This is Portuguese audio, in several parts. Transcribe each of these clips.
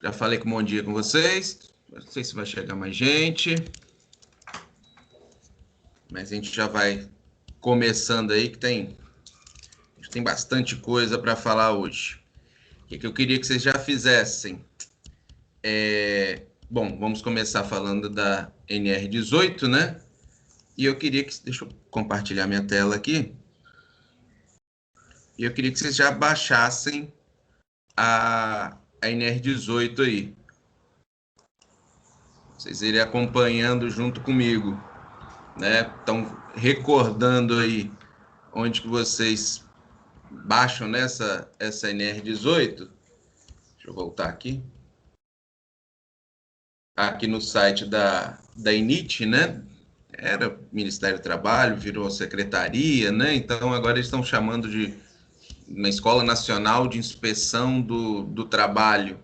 Já falei com um bom dia com vocês. Não sei se vai chegar mais gente. Mas a gente já vai começando aí, que tem bastante coisa para falar hoje. O que eu queria que vocês já fizessem? Bom, vamos começar falando da NR18, né? E eu queria que... Deixa eu compartilhar minha tela aqui. E eu queria que vocês já baixassem a NR18 aí. Vocês irem acompanhando junto comigo, né? Estão recordando aí onde que vocês baixam nessa essa NR18. Deixa eu voltar aqui. Aqui no site da INIT, né? Era Ministério do Trabalho, virou secretaria, né? Então agora eles estão chamando de uma Escola Nacional de Inspeção do Trabalho.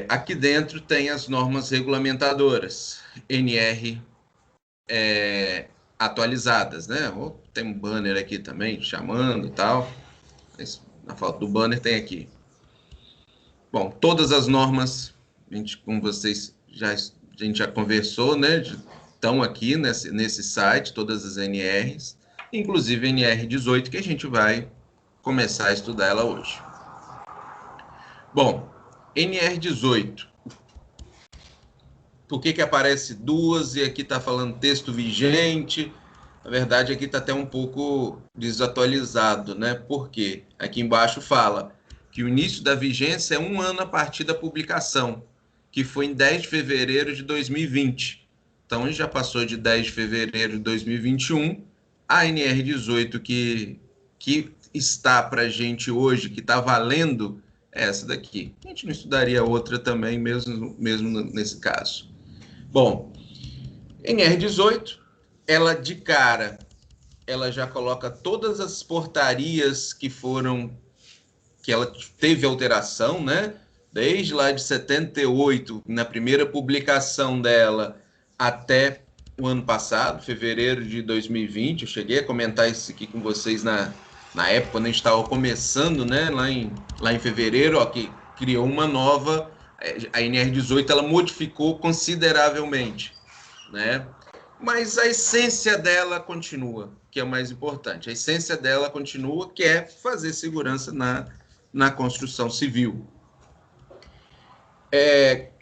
Aqui dentro tem as normas regulamentadoras, NR atualizadas, né? Tem um banner aqui também chamando e tal, mas na falta do banner tem aqui. Bom, todas as normas, como vocês a gente já conversou, né? Estão aqui nesse site, todas as NRs, inclusive a NR18, que a gente vai começar a estudar ela hoje. Bom, NR18. Por que aparece duas e aqui está falando texto vigente? Na verdade, aqui está até um pouco desatualizado, né? Porque aqui embaixo fala que o início da vigência é 1 ano a partir da publicação, que foi em 10 de fevereiro de 2020. Então, a gente já passou de 10 de fevereiro de 2021. A NR18 que está para a gente hoje, que está valendo, é essa daqui. A gente não estudaria outra também, mesmo nesse caso. Bom, NR18, ela de cara, ela já coloca todas as portarias que ela teve alteração, né? Desde lá de 78, na primeira publicação dela, até o ano passado, fevereiro de 2020. Eu cheguei a comentar isso aqui com vocês na época, quando a gente estava começando, né? Lá em fevereiro, ó, que criou uma nova... A NR18, ela modificou consideravelmente, né? Mas a essência dela continua, que é o mais importante. A essência dela continua, que é fazer segurança na construção civil.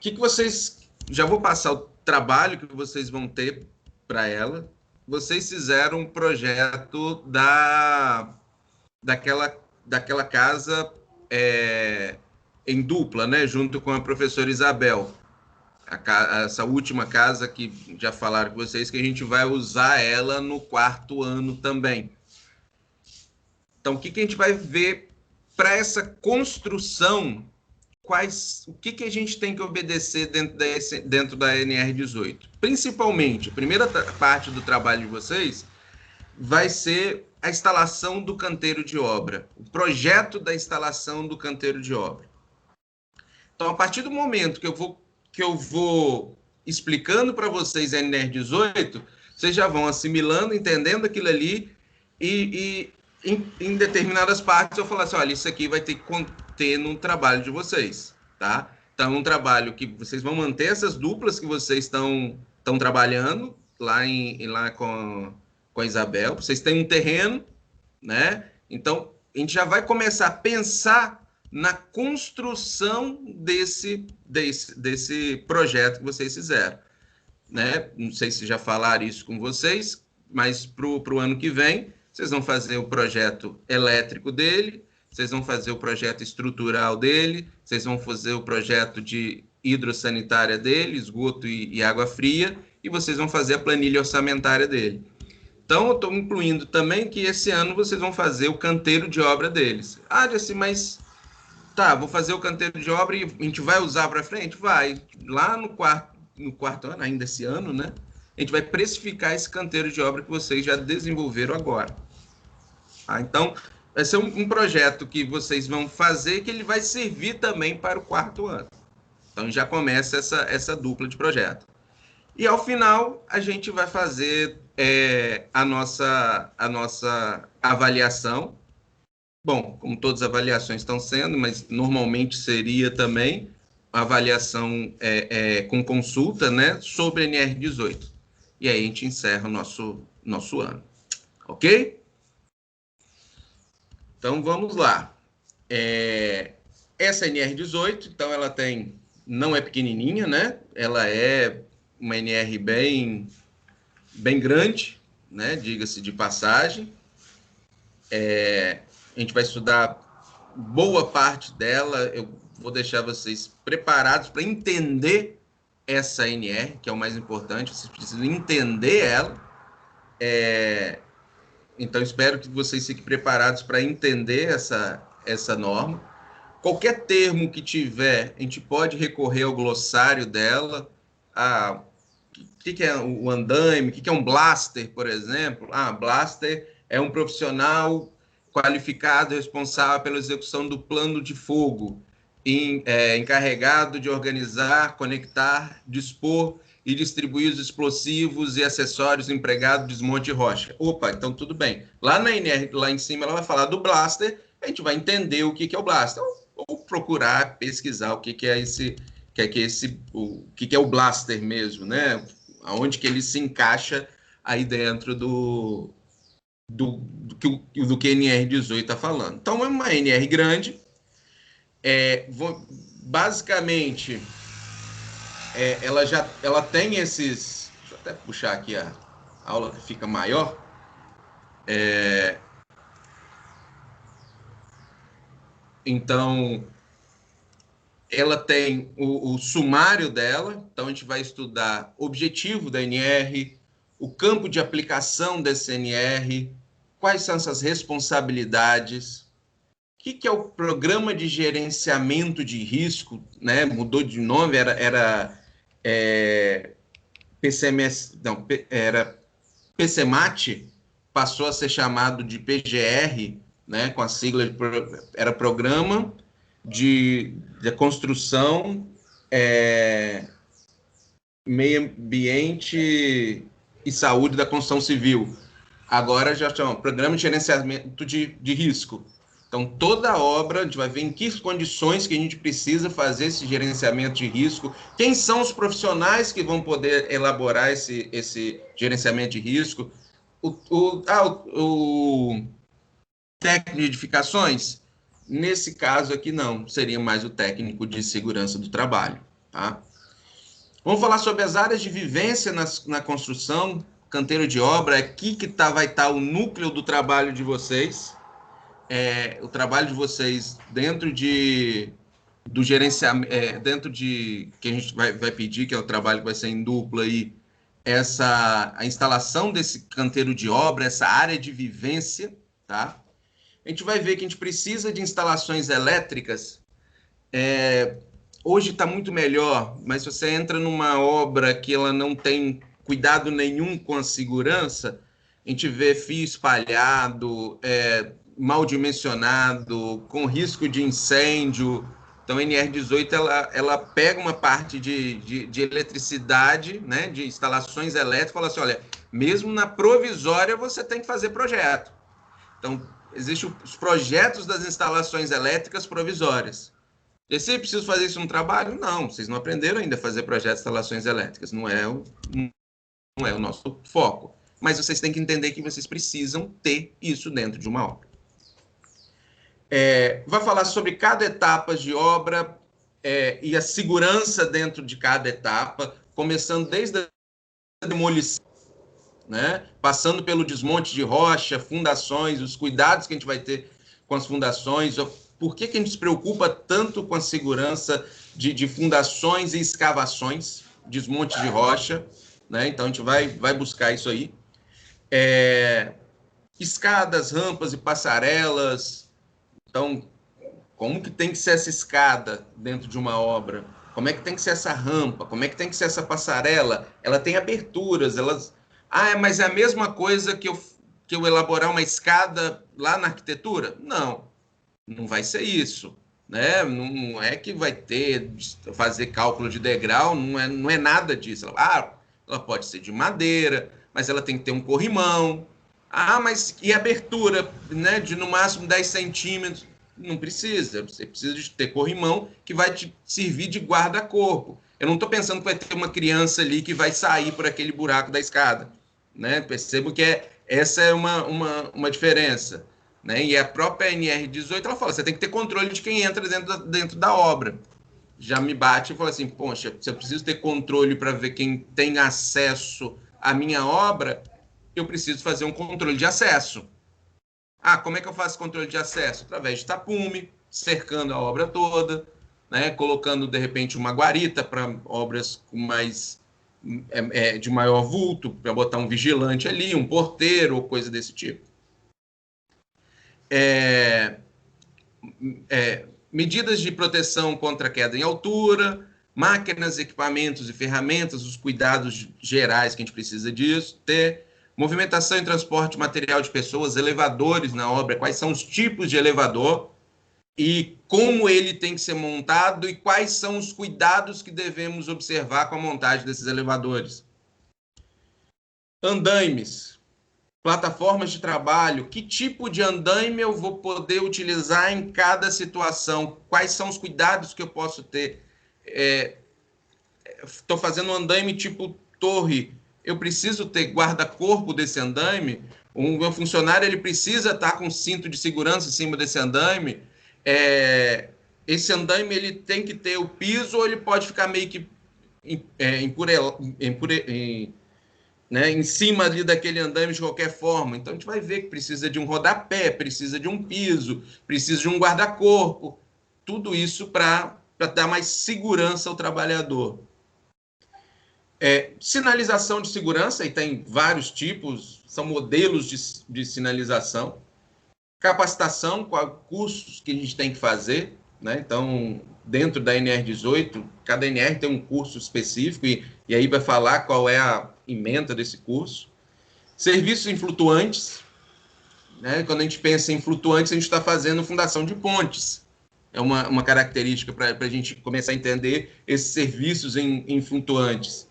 Que vocês... Já vou passar o trabalho que vocês vão ter para ela. Vocês fizeram um projeto daquela casa em dupla, né? Junto com a professora Isabel. Essa última casa que já falaram com vocês, que a gente vai usar ela no 4º ano também. Então, o que a gente vai ver para essa construção? O que a gente tem que obedecer dentro da NR18? Principalmente, a primeira parte do trabalho de vocês vai ser a instalação do canteiro de obra, o projeto da instalação do canteiro de obra. Então, a partir do momento que eu vou explicando para vocês a NR18, vocês já vão assimilando, entendendo aquilo ali, e em determinadas partes eu falo assim, olha, isso aqui vai ter que conter no trabalho de vocês, tá? Então, um trabalho que vocês vão manter essas duplas que vocês estão trabalhando lá com a Isabel. Vocês têm um terreno, né? Então, a gente já vai começar a pensar na construção desse projeto que vocês fizeram, né? Não sei se já falaram isso com vocês, mas para o ano que vem, vocês vão fazer o projeto elétrico dele, vocês vão fazer o projeto estrutural dele, vocês vão fazer o projeto de hidrossanitária dele, esgoto e água fria, e vocês vão fazer a planilha orçamentária dele. Então, eu estou incluindo também que esse ano vocês vão fazer o canteiro de obra deles. Ah, assim, mas tá, vou fazer o canteiro de obra e a gente vai usar para frente? Vai. Lá no quarto ano, ainda esse ano, né? A gente vai precificar esse canteiro de obra que vocês já desenvolveram agora. Então, vai ser um projeto que vocês vão fazer que ele vai servir também para o 4º ano. Então, já começa essa dupla de projeto. E, ao final, a gente vai fazer a nossa avaliação bom, como todas as avaliações estão sendo, mas normalmente seria também a avaliação com consulta, né, sobre NR18. E aí a gente encerra o nosso ano. Ok? Então, vamos lá. Essa NR18, então, ela não é pequenininha, né? Ela é uma NR bem grande, né? Diga-se de passagem. A gente vai estudar boa parte dela. Eu vou deixar vocês preparados para entender essa NR, que é o mais importante. Vocês precisam entender ela. Então, espero que vocês fiquem preparados para entender essa norma. Qualquer termo que tiver, a gente pode recorrer ao glossário dela. O que é o andaime? O que é um blaster, por exemplo? Blaster é um profissional qualificado responsável pela execução do plano de fogo, encarregado de organizar, conectar, dispor e distribuir os explosivos e acessórios empregados no desmonte de rocha. Opa, então tudo bem. Lá na NR, lá em cima, ela vai falar do blaster, a gente vai entender o que é o blaster, ou procurar pesquisar o que é esse, o que é o blaster mesmo, né? Aonde que ele se encaixa aí dentro do que NR18 está falando. Então, é uma NR grande. Basicamente, ela tem esses... Deixa eu até puxar aqui a aula que fica maior. Então, ela tem o sumário dela. Então, a gente vai estudar o objetivo da NR, o campo de aplicação dessa NR, quais são essas responsabilidades, o que é o programa de gerenciamento de risco, né? Mudou de nome, era PCMS, não, era PCMAT, passou a ser chamado de PGR, né? Com a sigla, era Programa de Construção, Meio Ambiente e Saúde da Construção Civil. Agora já chama Programa de Gerenciamento de Risco. Então, toda a obra, a gente vai ver em que condições que a gente precisa fazer esse gerenciamento de risco, quem são os profissionais que vão poder elaborar esse gerenciamento de risco, o técnico de edificações, nesse caso aqui não, seria mais o técnico de segurança do trabalho. Tá? Vamos falar sobre as áreas de vivência na construção, canteiro de obra, aqui que vai estar o núcleo do trabalho de vocês. O trabalho de vocês dentro do gerenciamento, dentro de que a gente vai pedir, que é o trabalho que vai ser em dupla aí, a instalação desse canteiro de obra, essa área de vivência, tá? A gente vai ver que a gente precisa de instalações elétricas. Hoje está muito melhor, mas se você entra numa obra que ela não tem cuidado nenhum com a segurança, a gente vê fio espalhado, mal dimensionado, com risco de incêndio. Então, a NR18 ela pega uma parte de eletricidade, né, de instalações elétricas, e fala assim, olha, mesmo na provisória você tem que fazer projeto. Então, existem os projetos das instalações elétricas provisórias. E se preciso fazer isso no trabalho? Não, vocês não aprenderam ainda a fazer projetos de instalações elétricas, não é o nosso foco. Mas vocês têm que entender que vocês precisam ter isso dentro de uma obra. Vai falar sobre cada etapa de obra e a segurança dentro de cada etapa, começando desde a demolição, né? Passando pelo desmonte de rocha, fundações, os cuidados que a gente vai ter com as fundações, por que a gente se preocupa tanto com a segurança de fundações e escavações, desmonte de rocha, né? Então a gente vai buscar isso aí. Escadas, rampas e passarelas. Então, como que tem que ser essa escada dentro de uma obra? Como é que tem que ser essa rampa? Como é que tem que ser essa passarela? Ela tem aberturas, mas é a mesma coisa que eu elaborar uma escada lá na arquitetura? Não vai ser isso, né? Não é que vai fazer cálculo de degrau, não é nada disso. Ela pode ser de madeira, mas ela tem que ter um corrimão, Ah, mas e abertura, né, de no máximo 10 centímetros? Não precisa. Você precisa de ter corrimão que vai te servir de guarda-corpo. Eu não estou pensando que vai ter uma criança ali que vai sair por aquele buraco da escada. Né? Percebo que essa é uma diferença. Né? E a própria NR18 ela fala: você tem que ter controle de quem entra dentro da obra. Já me bate e fala assim: poxa, se eu preciso ter controle para ver quem tem acesso à minha obra, eu preciso fazer um controle de acesso. Ah, como é que eu faço controle de acesso? Através de tapume, cercando a obra toda, né? Colocando, de repente, uma guarita para obras com mais de maior vulto, para botar um vigilante ali, um porteiro ou coisa desse tipo. Medidas de proteção contra queda em altura, máquinas, equipamentos e ferramentas, os cuidados gerais que a gente precisa disso, ter movimentação e transporte de material de pessoas, elevadores na obra, quais são os tipos de elevador e como ele tem que ser montado e quais são os cuidados que devemos observar com a montagem desses elevadores. Andaimes, plataformas de trabalho, que tipo de andaime eu vou poder utilizar em cada situação, quais são os cuidados que eu posso ter. Estou fazendo um andaime tipo torre, eu preciso ter guarda-corpo desse andaime, o meu funcionário ele precisa estar com cinto de segurança em cima desse andaime, esse andaime ele tem que ter o piso ou ele pode ficar meio que né, em cima ali daquele andaime de qualquer forma. Então a gente vai ver que precisa de um rodapé, precisa de um piso, precisa de um guarda-corpo, tudo isso para dar mais segurança ao trabalhador. Sinalização de segurança, e tem vários tipos, são modelos de sinalização. Capacitação, cursos que a gente tem que fazer, né? Então, dentro da NR18, cada NR tem um curso específico e aí vai falar qual é a ementa desse curso. Serviços em flutuantes, né? Quando a gente pensa em flutuantes, a gente está fazendo fundação de pontes. É uma característica para a gente começar a entender esses serviços em flutuantes.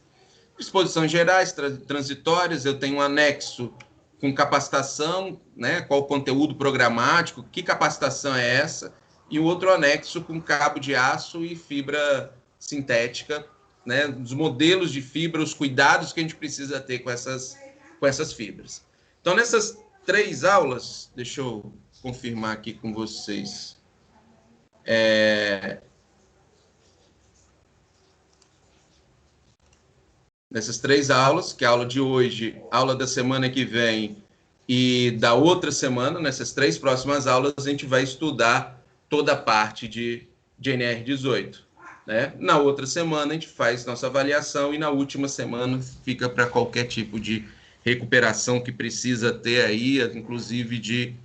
Disposições gerais, transitórias, eu tenho um anexo com capacitação, né? Qual o conteúdo programático, que capacitação é essa, e o outro anexo com cabo de aço e fibra sintética, né? Os modelos de fibra, os cuidados que a gente precisa ter com essas fibras. Então, nessas 3 aulas, deixa eu confirmar aqui com vocês. Nessas 3 aulas, que é a aula de hoje, aula da semana que vem e da outra semana, nessas 3 próximas aulas, a gente vai estudar toda a parte de NR18. Né? Na outra semana, a gente faz nossa avaliação e na última semana fica para qualquer tipo de recuperação que precisa ter aí, inclusive de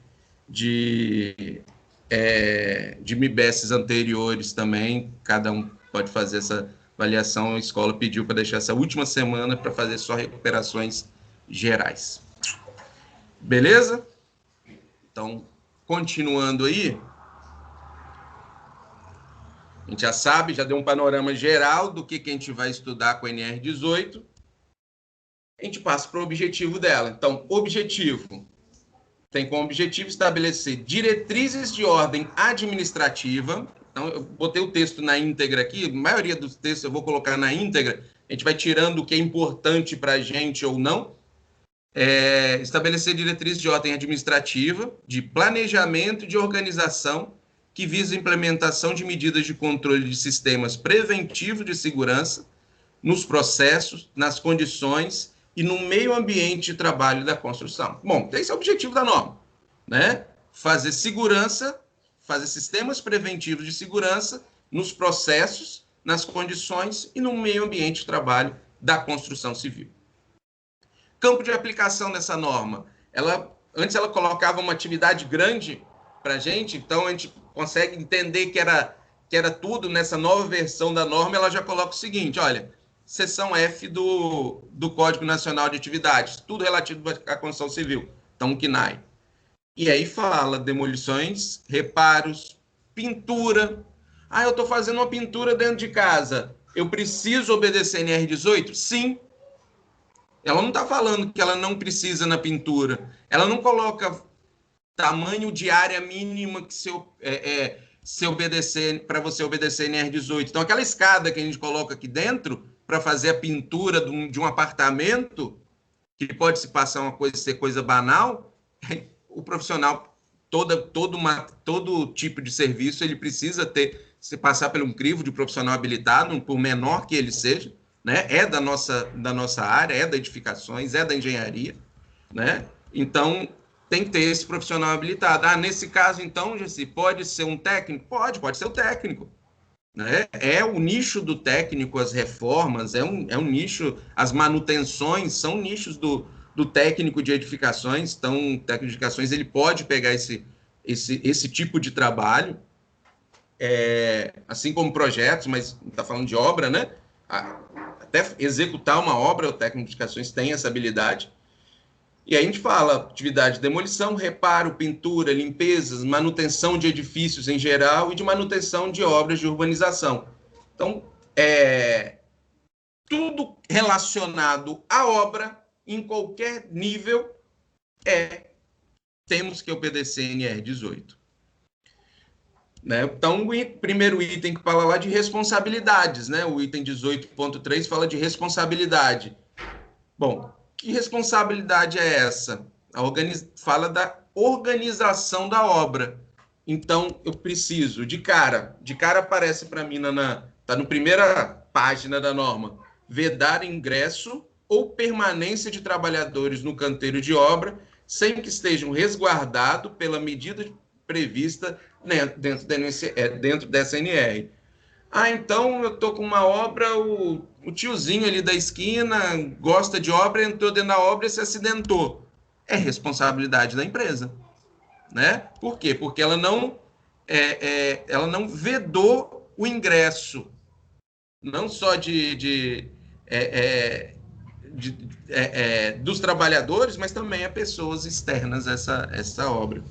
MIBESs anteriores também, cada um pode fazer essa avaliação. A escola pediu para deixar essa última semana para fazer só recuperações gerais. Beleza? Então, continuando aí, a gente já sabe, já deu um panorama geral do que a gente vai estudar com a NR18. A gente passa para o objetivo dela. Então, objetivo tem como objetivo estabelecer diretrizes de ordem administrativa. Então, eu botei o texto na íntegra aqui, a maioria dos textos eu vou colocar na íntegra, a gente vai tirando o que é importante para a gente ou não. Estabelecer diretrizes de ordem administrativa, de planejamento e de organização, que visa a implementação de medidas de controle de sistemas preventivos de segurança nos processos, nas condições e no meio ambiente de trabalho da construção. Bom, esse é o objetivo da norma, né? Fazer segurança, fazer sistemas preventivos de segurança nos processos, nas condições e no meio ambiente de trabalho da construção civil. Campo de aplicação dessa norma. Antes ela colocava uma atividade grande para a gente, então a gente consegue entender que era tudo. Nessa nova versão da norma, ela já coloca o seguinte: olha, seção F do Código Nacional de Atividades, tudo relativo à construção civil, então o CNAE. E aí fala demolições, reparos, pintura. Ah, eu estou fazendo uma pintura dentro de casa, eu preciso obedecer NR18? Sim. Ela não está falando que ela não precisa na pintura. Ela não coloca tamanho de área mínima que se obedecer para você obedecer NR18. Então, aquela escada que a gente coloca aqui dentro para fazer a pintura de um apartamento, que pode se passar uma coisa, ser coisa banal, o profissional, todo tipo de serviço, ele precisa se passar por um crivo de profissional habilitado, por menor que ele seja, né? É da nossa área, é da edificações, é da engenharia, né? Então, tem que ter esse profissional habilitado. Ah, nesse caso, então, Gessi, pode ser um técnico? Pode ser o técnico. Né? É o nicho do técnico, as reformas, é um nicho, as manutenções são nichos do técnico de edificações. Então, o técnico de edificações ele pode pegar esse tipo de trabalho, assim como projetos, mas está falando de obra, né? Até executar uma obra, o técnico de edificações tem essa habilidade. E aí a gente fala atividade de demolição, reparo, pintura, limpezas, manutenção de edifícios em geral e de manutenção de obras de urbanização. Então, tudo relacionado à obra, em qualquer nível, temos que obedecer NR18. Né? Então, o primeiro item que fala lá de responsabilidades, né? O item 18.3 fala de responsabilidade. Bom, que responsabilidade é essa? Fala da organização da obra. Então, eu preciso, de cara aparece para mim, está na primeira página da norma, vedar ingresso ou permanência de trabalhadores no canteiro de obra, sem que estejam resguardados pela medida prevista dentro dessa NR. Ah, então eu tô com uma obra, o tiozinho ali da esquina gosta de obra, entrou dentro da obra e se acidentou. É responsabilidade da empresa, né? Por quê? Porque ela não vedou o ingresso, não só dos trabalhadores, mas também a pessoas externas a essa obra.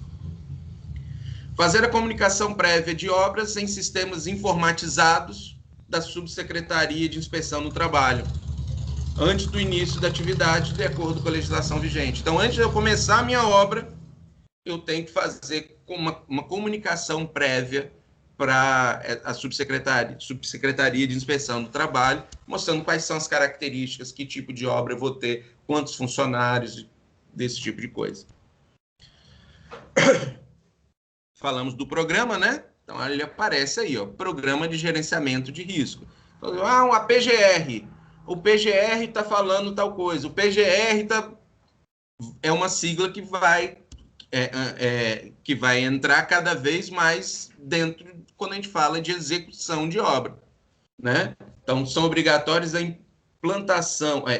Fazer a comunicação prévia de obras em sistemas informatizados da Subsecretaria de Inspeção no Trabalho, antes do início da atividade, de acordo com a legislação vigente. Então, antes de eu começar a minha obra, eu tenho que fazer uma comunicação prévia para a Subsecretaria de Inspeção do Trabalho, mostrando quais são as características, que tipo de obra eu vou ter, quantos funcionários, desse tipo de coisa. Falamos do programa, né? Então, ele aparece aí, ó, Programa de Gerenciamento de Risco. Então, a PGR. O PGR está falando tal coisa. O PGR é uma sigla que vai entrar cada vez mais dentro quando a gente fala de execução de obra, né? Então, são obrigatórios a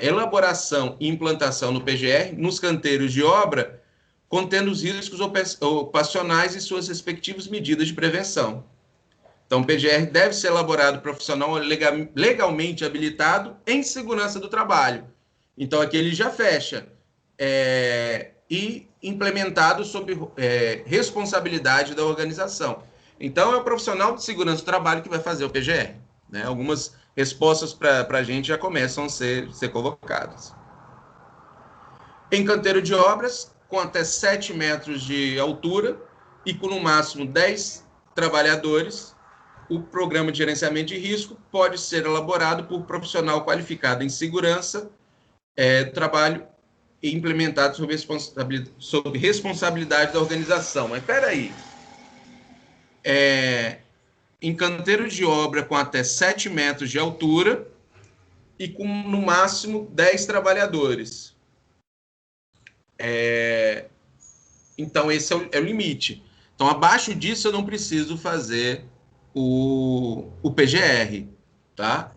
elaboração e implantação no PGR, nos canteiros de obra, contendo os riscos ocupacionais e suas respectivas medidas de prevenção. Então, o PGR deve ser elaborado por profissional legalmente habilitado em segurança do trabalho. Então, aqui ele já fecha. E implementado sob responsabilidade da organização. Então, é o profissional de segurança do trabalho que vai fazer o PGR. Né? Algumas respostas para a gente já começam a ser colocadas. Em canteiro de obras, com até 7 metros de altura e com no máximo 10 trabalhadores, o programa de gerenciamento de risco pode ser elaborado por profissional qualificado em segurança do trabalho e implementado sob responsabilidade da organização. Mas espera aí. Em canteiro de obra com até 7 metros de altura e com no máximo 10 trabalhadores. Então, esse é o limite. Então, abaixo disso, eu não preciso fazer o PGR, tá?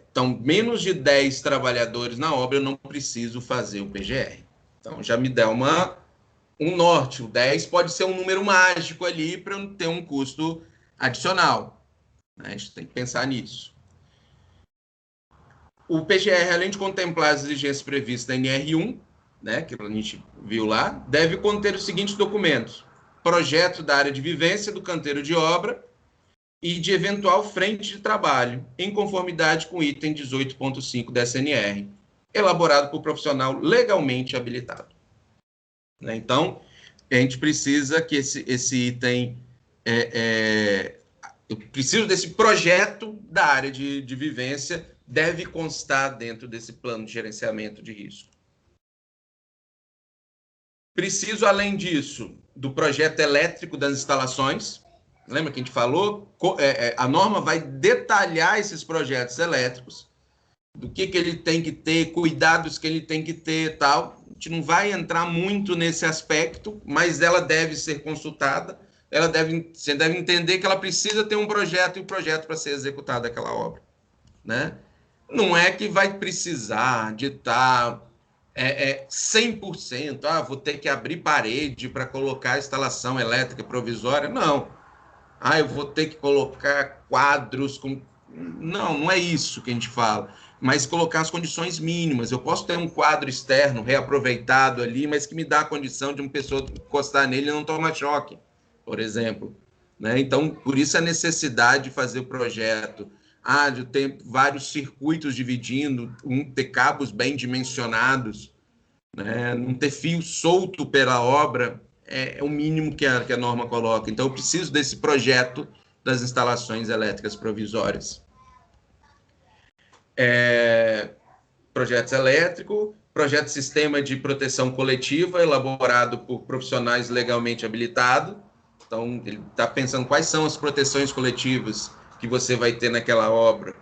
Então, menos de 10 trabalhadores na obra, eu não preciso fazer o PGR. Então, já me dá um norte. O 10 pode ser um número mágico ali para eu não ter um custo adicional. Né? A gente tem que pensar nisso. O PGR, além de contemplar as exigências previstas na NR1, né, que a gente viu lá, deve conter os seguintes documentos: projeto da área de vivência do canteiro de obra e de eventual frente de trabalho, em conformidade com o item 18.5 da SNR. elaborado por profissional legalmente habilitado. Né? Então, a gente precisa que esse item... eu preciso desse projeto da área de vivência, deve constar dentro desse plano de gerenciamento de risco. Preciso, além disso, do projeto elétrico das instalações. Lembra que a gente falou? A norma vai detalhar esses projetos elétricos, do que ele tem que ter, cuidados que ele tem que ter e tal. A gente não vai entrar muito nesse aspecto, mas ela deve ser consultada. Você deve entender que ela precisa ter um projeto e um projeto para ser executada aquela obra. Né? Não é que vai precisar de estar 100%, vou ter que abrir parede para colocar a instalação elétrica provisória. Não. Eu vou ter que colocar quadros com... Não é isso que a gente fala. Mas colocar as condições mínimas. Eu posso ter um quadro externo reaproveitado ali, mas que me dá a condição de uma pessoa encostar nele e não tomar choque, por exemplo. Né? Então, por isso a necessidade de fazer o projeto, de ter vários circuitos dividindo, ter cabos bem dimensionados, né? Não ter fio solto pela obra, é o mínimo que a norma coloca. Então, eu preciso desse projeto das instalações elétricas provisórias. Projetos elétricos, projeto de sistema de proteção coletiva, elaborado por profissionais legalmente habilitados. Então, ele está pensando quais são as proteções coletivas que você vai ter naquela obra.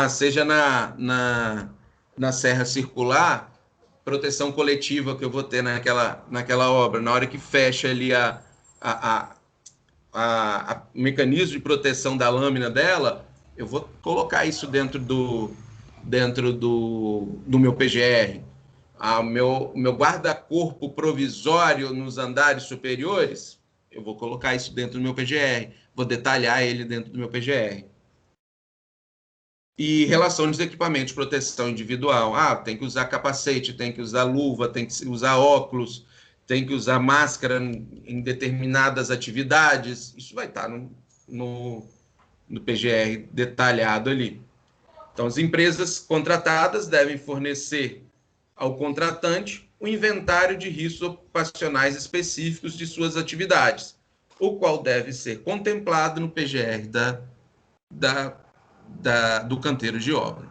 Seja na serra circular, proteção coletiva que eu vou ter naquela obra, na hora que fecha ali o mecanismo de proteção da lâmina dela, eu vou colocar isso dentro do meu PGR. Meu guarda-corpo provisório nos andares superiores, eu vou colocar isso dentro do meu PGR, vou detalhar ele dentro do meu PGR. E relação dos equipamentos de proteção individual. Tem que usar capacete, tem que usar luva, tem que usar óculos, tem que usar máscara em determinadas atividades. Isso vai estar no PGR detalhado ali. Então, as empresas contratadas devem fornecer ao contratante o inventário de riscos ocupacionais específicos de suas atividades, o qual deve ser contemplado no PGR do canteiro de obra.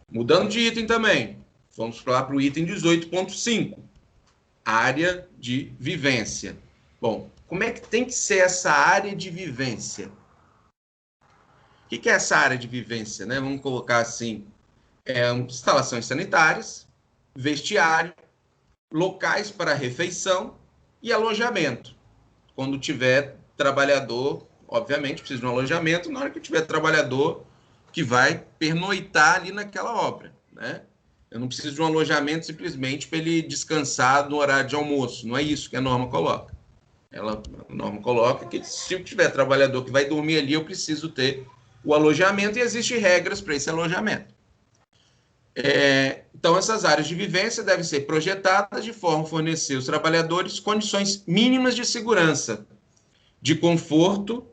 Mudando de item também, vamos lá para o item 18.5, área de vivência. Bom, como é que tem que ser essa área de vivência? O que é essa área de vivência? Né? Vamos colocar assim, instalações sanitárias, vestiário, locais para refeição e alojamento. Quando tiver trabalhador, obviamente precisa de um alojamento na hora que tiver trabalhador que vai pernoitar ali naquela obra. Né? Eu não preciso de um alojamento simplesmente para ele descansar no horário de almoço. Não é isso que a norma coloca. A norma coloca que se tiver trabalhador que vai dormir ali, eu preciso ter o alojamento e existem regras para esse alojamento. Então, essas áreas de vivência devem ser projetadas de forma a fornecer aos trabalhadores condições mínimas de segurança, de conforto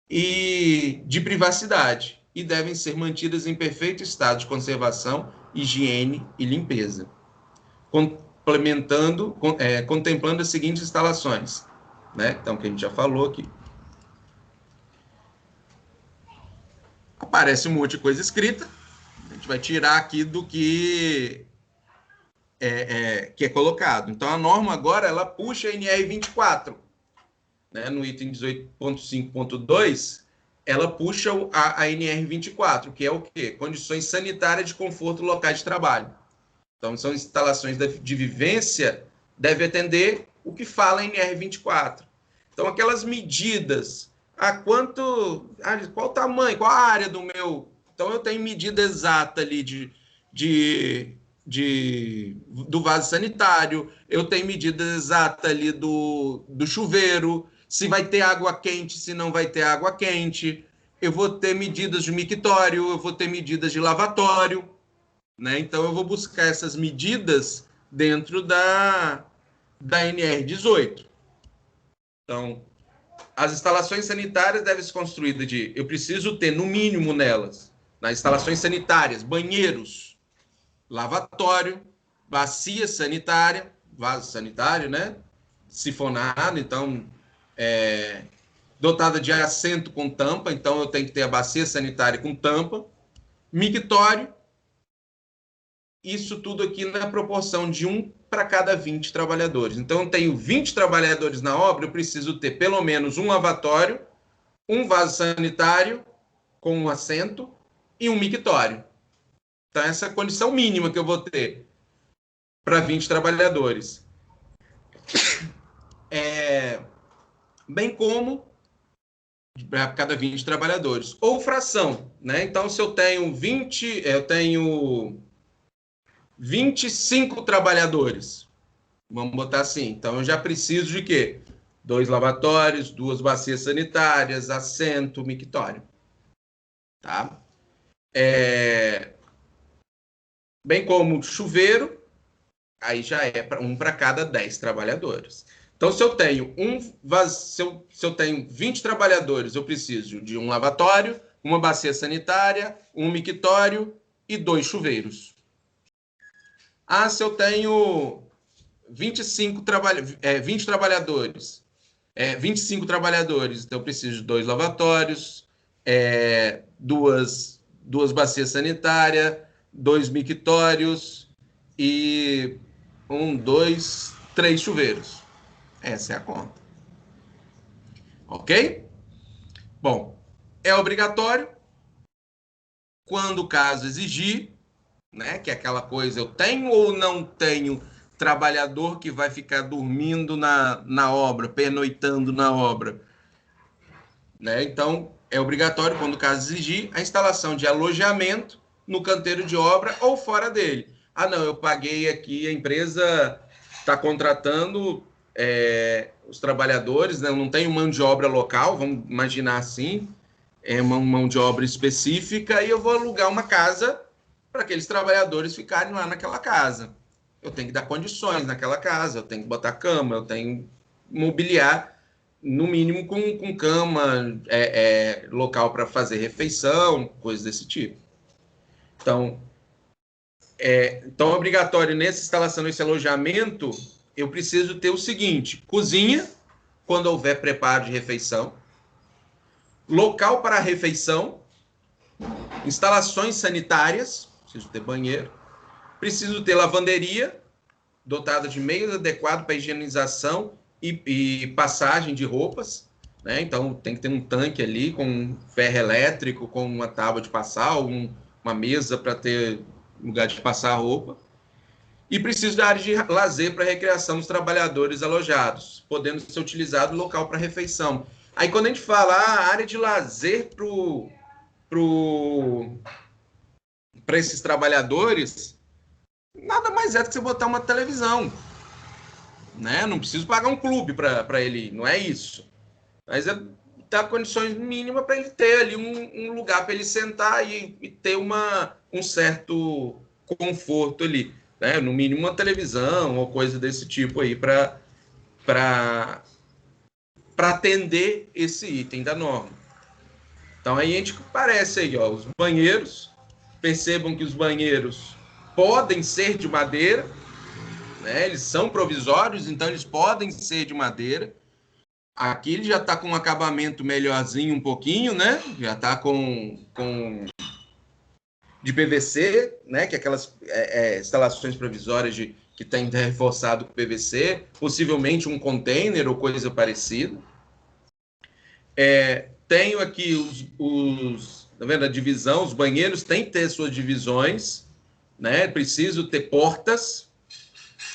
e de privacidade, e devem ser mantidas em perfeito estado de conservação, higiene e limpeza, contemplando as seguintes instalações, né? Então, que a gente já falou aqui. Aparece um monte de coisa escrita, a gente vai tirar aqui do que é colocado. Então, a norma agora, ela puxa a NR24, né? No item 18.5.2, ela puxa a NR24, que é o quê? Condições sanitárias de conforto locais de trabalho. Então, são instalações de vivência, deve atender o que fala a NR24. Então, aquelas medidas, qual o tamanho, qual a área do meu... Então, eu tenho medida exata ali do vaso sanitário, eu tenho medida exata ali do chuveiro, se vai ter água quente, se não vai ter água quente, eu vou ter medidas de mictório, eu vou ter medidas de lavatório, né? Então, eu vou buscar essas medidas dentro da NR18. Então, as instalações sanitárias devem ser construídas eu preciso ter, no mínimo nelas, nas instalações sanitárias, banheiros, lavatório, bacia sanitária, vaso sanitário, né? Sifonado, então, dotada de assento com tampa, então eu tenho que ter a bacia sanitária com tampa, mictório, isso tudo aqui na proporção de 1 para cada 20 trabalhadores. Então, eu tenho 20 trabalhadores na obra, eu preciso ter pelo menos um lavatório, um vaso sanitário com um assento e um mictório. Então, essa é a condição mínima que eu vou ter para 20 trabalhadores. Bem como para cada 20 trabalhadores. Ou fração, né? Então, se eu tenho 25 trabalhadores, vamos botar assim. Então, eu já preciso de quê? 2 lavatórios, 2 bacias sanitárias, assento, mictório. Tá? Bem como chuveiro, aí já é um para cada 10 trabalhadores. Então, se eu tenho se eu tenho 20 trabalhadores, eu preciso de um lavatório, uma bacia sanitária, um mictório e 2 chuveiros. Se eu tenho 20 trabalhadores, 25 trabalhadores, então eu preciso de 2 lavatórios, duas bacias sanitárias, 2 mictórios e 1, 2, 3 chuveiros. Essa é a conta. Ok? Bom, é obrigatório quando o caso exigir, né? Que é aquela coisa, eu tenho ou não tenho trabalhador que vai ficar dormindo na obra, pernoitando na obra. Né? Então, é obrigatório, quando o caso exigir, a instalação de alojamento no canteiro de obra ou fora dele. Não, eu paguei aqui, a empresa está contratando os trabalhadores, né? Eu não tenho mão de obra local, vamos imaginar assim, é uma mão de obra específica, e eu vou alugar uma casa para aqueles trabalhadores ficarem lá naquela casa. Eu tenho que dar condições naquela casa, eu tenho que botar cama, eu tenho que mobiliar, no mínimo com cama, local para fazer refeição, coisas desse tipo. Então, é obrigatório nessa instalação, nesse alojamento, eu preciso ter o seguinte: cozinha, quando houver preparo de refeição, local para a refeição, instalações sanitárias, preciso ter banheiro, preciso ter lavanderia, dotada de meios adequados para higienização e passagem de roupas, né? Então tem que ter um tanque ali com ferro elétrico, com uma tábua de passar, uma mesa para ter lugar de passar a roupa. E preciso da área de lazer para recreação dos trabalhadores alojados, podendo ser utilizado o local para refeição. Aí quando a gente fala área de lazer para esses trabalhadores, nada mais é do que você botar uma televisão, né? Não preciso pagar um clube para ele ir, não é isso. Mas dar condições mínimas para ele ter ali um lugar para ele sentar e ter um certo conforto ali, né? No mínimo uma televisão ou coisa desse tipo aí para atender esse item da norma. Então aí a gente parece aí, ó, os banheiros, percebam que os banheiros podem ser de madeira, né? Eles são provisórios, então eles podem ser de madeira. Aqui ele já está com um acabamento melhorzinho um pouquinho, né? Já está com de PVC, né? Que é aquelas instalações provisórias que tem reforçado com PVC, possivelmente um container ou coisa parecida. Tenho aqui tá vendo a divisão? Os banheiros têm que ter suas divisões, né? Preciso ter portas.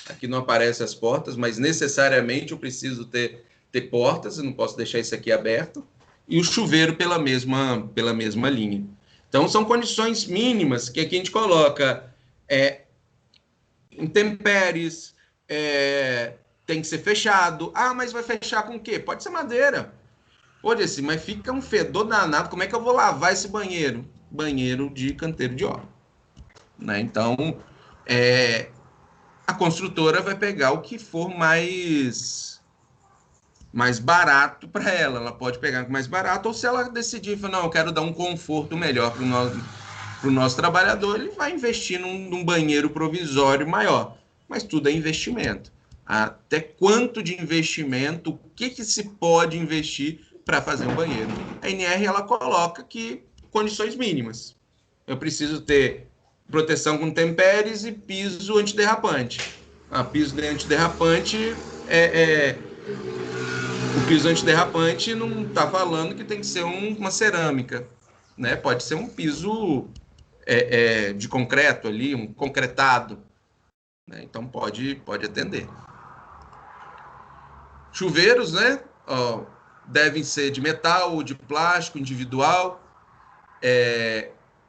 Aqui não aparecem as portas, mas necessariamente eu preciso ter portas, eu não posso deixar isso aqui aberto, e o chuveiro pela mesma linha. Então, são condições mínimas que aqui a gente coloca intempéries, tem que ser fechado. Mas vai fechar com o quê? Pode ser madeira. Pode ser, mas fica um fedor danado. Como é que eu vou lavar esse banheiro? Banheiro de canteiro de obra. Né? Então, a construtora vai pegar o que for mais barato para ela. Ela pode pegar mais barato, ou se ela decidir, não, eu quero dar um conforto melhor para o nosso trabalhador, ele vai investir num banheiro provisório maior. Mas tudo é investimento. Até quanto de investimento, o que se pode investir para fazer um banheiro? A NR ela coloca que condições mínimas. Eu preciso ter proteção com tempéries e piso antiderrapante. Piso antiderrapante o piso antiderrapante não está falando que tem que ser uma cerâmica, né? Pode ser um piso de concreto ali, um concretado, né? Então pode atender. Chuveiros, né? Devem ser de metal ou de plástico individual,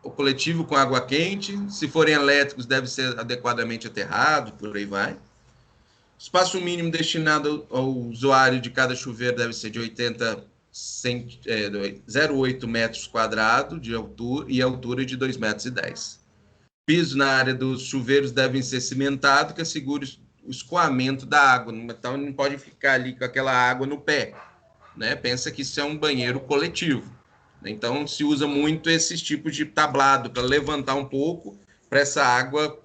o coletivo com água quente. Se forem elétricos, deve ser adequadamente aterrado, por aí vai. O espaço mínimo destinado ao usuário de cada chuveiro deve ser de 0,8 metros quadrados de altura e altura de 2,10 metros. Piso na área dos chuveiros devem ser cimentado, que assegure o escoamento da água. Então, não pode ficar ali com aquela água no pé, né? Pensa que isso é um banheiro coletivo. Então, se usa muito esses tipos de tablado para levantar um pouco, para essa água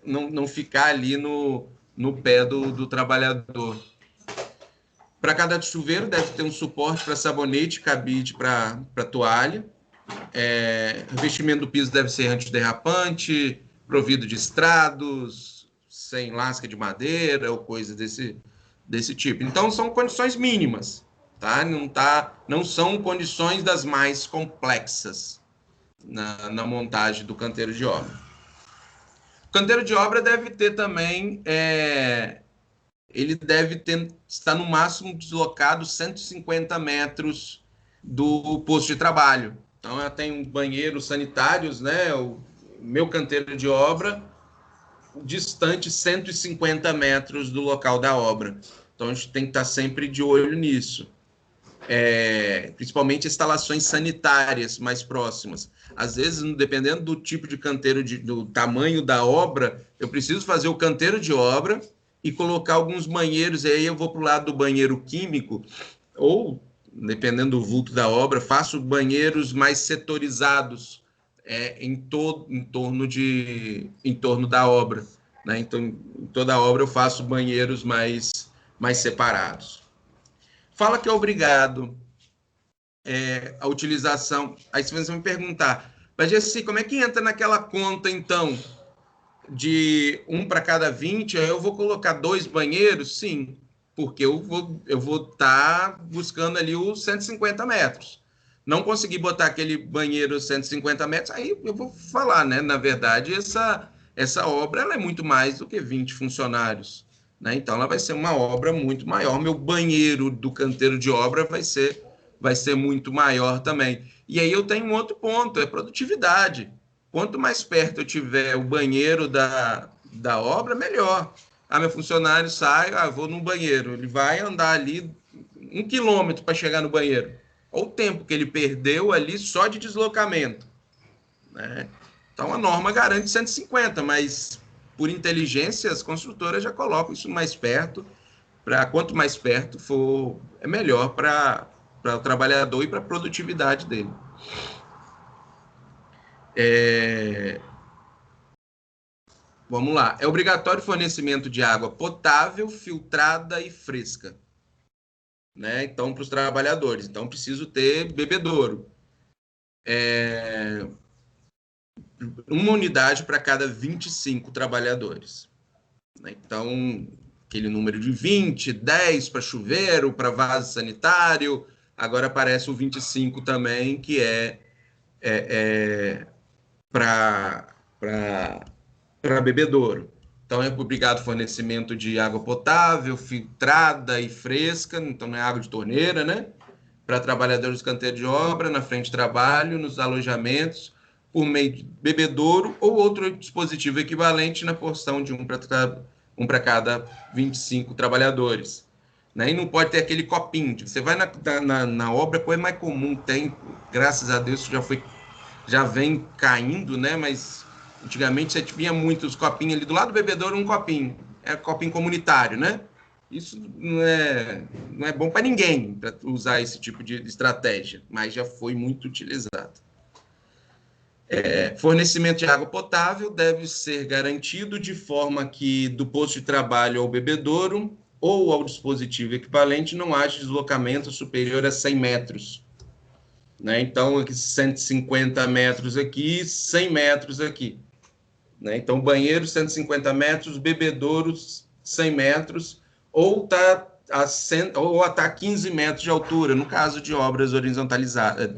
não ficar ali no pé do trabalhador. Para cada chuveiro deve ter um suporte para sabonete, cabide para toalha. O revestimento do piso deve ser antiderrapante, provido de estrados, sem lasca de madeira ou coisa desse tipo. Então, são condições mínimas, tá? Não são condições das mais complexas na montagem do canteiro de obra. O canteiro de obra deve ter também, ele deve estar no máximo deslocado 150 metros do posto de trabalho. Então, eu tenho banheiros sanitários, né? O meu canteiro de obra, distante 150 metros do local da obra. Então, a gente tem que estar sempre de olho nisso. Principalmente instalações sanitárias mais próximas. Às vezes, dependendo do tipo de canteiro, do tamanho da obra, eu preciso fazer o canteiro de obra e colocar alguns banheiros, e aí eu vou para o lado do banheiro químico, ou, dependendo do vulto da obra, faço banheiros mais setorizados em torno da obra, né? Então, em toda a obra eu faço banheiros mais separados. Fala que é obrigado a utilização. Aí você vai me perguntar, mas assim, como é que entra naquela conta, então, de 1 para cada 20, aí eu vou colocar 2 banheiros? Sim, porque eu vou estar buscando ali os 150 metros. Não consegui botar aquele banheiro 150 metros, aí eu vou falar, né? Na verdade, essa obra ela é muito mais do que 20 funcionários, né? Então, ela vai ser uma obra muito maior. Meu banheiro do canteiro de obra vai ser muito maior também. E aí eu tenho um outro ponto, é produtividade. Quanto mais perto eu tiver o banheiro da obra, melhor. Meu funcionário sai, vou no banheiro. Ele vai andar ali 1 quilômetro para chegar no banheiro. Olha o tempo que ele perdeu ali só de deslocamento, né? Então, a norma garante 150, mas por inteligência, as construtoras já colocam isso mais perto. Quanto mais perto for, é melhor para o trabalhador e para a produtividade dele. Vamos lá. É obrigatório o fornecimento de água potável, filtrada e fresca, né? Então, para os trabalhadores. Então, preciso ter bebedouro. Uma unidade para cada 25 trabalhadores. Então, aquele número de 20, 10 para chuveiro, para vaso sanitário. Agora aparece o 25 também, que para bebedouro. Então, é obrigado fornecimento de água potável, filtrada e fresca, então não é água de torneira, né? Para trabalhadores do canteiro de obra, na frente de trabalho, nos alojamentos, por meio de bebedouro ou outro dispositivo equivalente na porção de um para cada 25 trabalhadores. Né? E não pode ter aquele copinho. Você vai na obra, a coisa mais comum tem, graças a Deus, já vem caindo, né? Mas antigamente você tinha muitos copinhos ali do lado do bebedouro, um copinho. Copinho comunitário, né? Isso não é bom para ninguém para usar esse tipo de estratégia, mas já foi muito utilizado. Fornecimento de água potável deve ser garantido de forma que do posto de trabalho ao bebedouro ou ao dispositivo equivalente não haja deslocamento superior a 100 metros. Né? Então, 150 metros aqui, 100 metros aqui. Né? Então, banheiro 150 metros, bebedouros 100 metros, ou está a 15 metros de altura, no caso de obras horizontalizadas,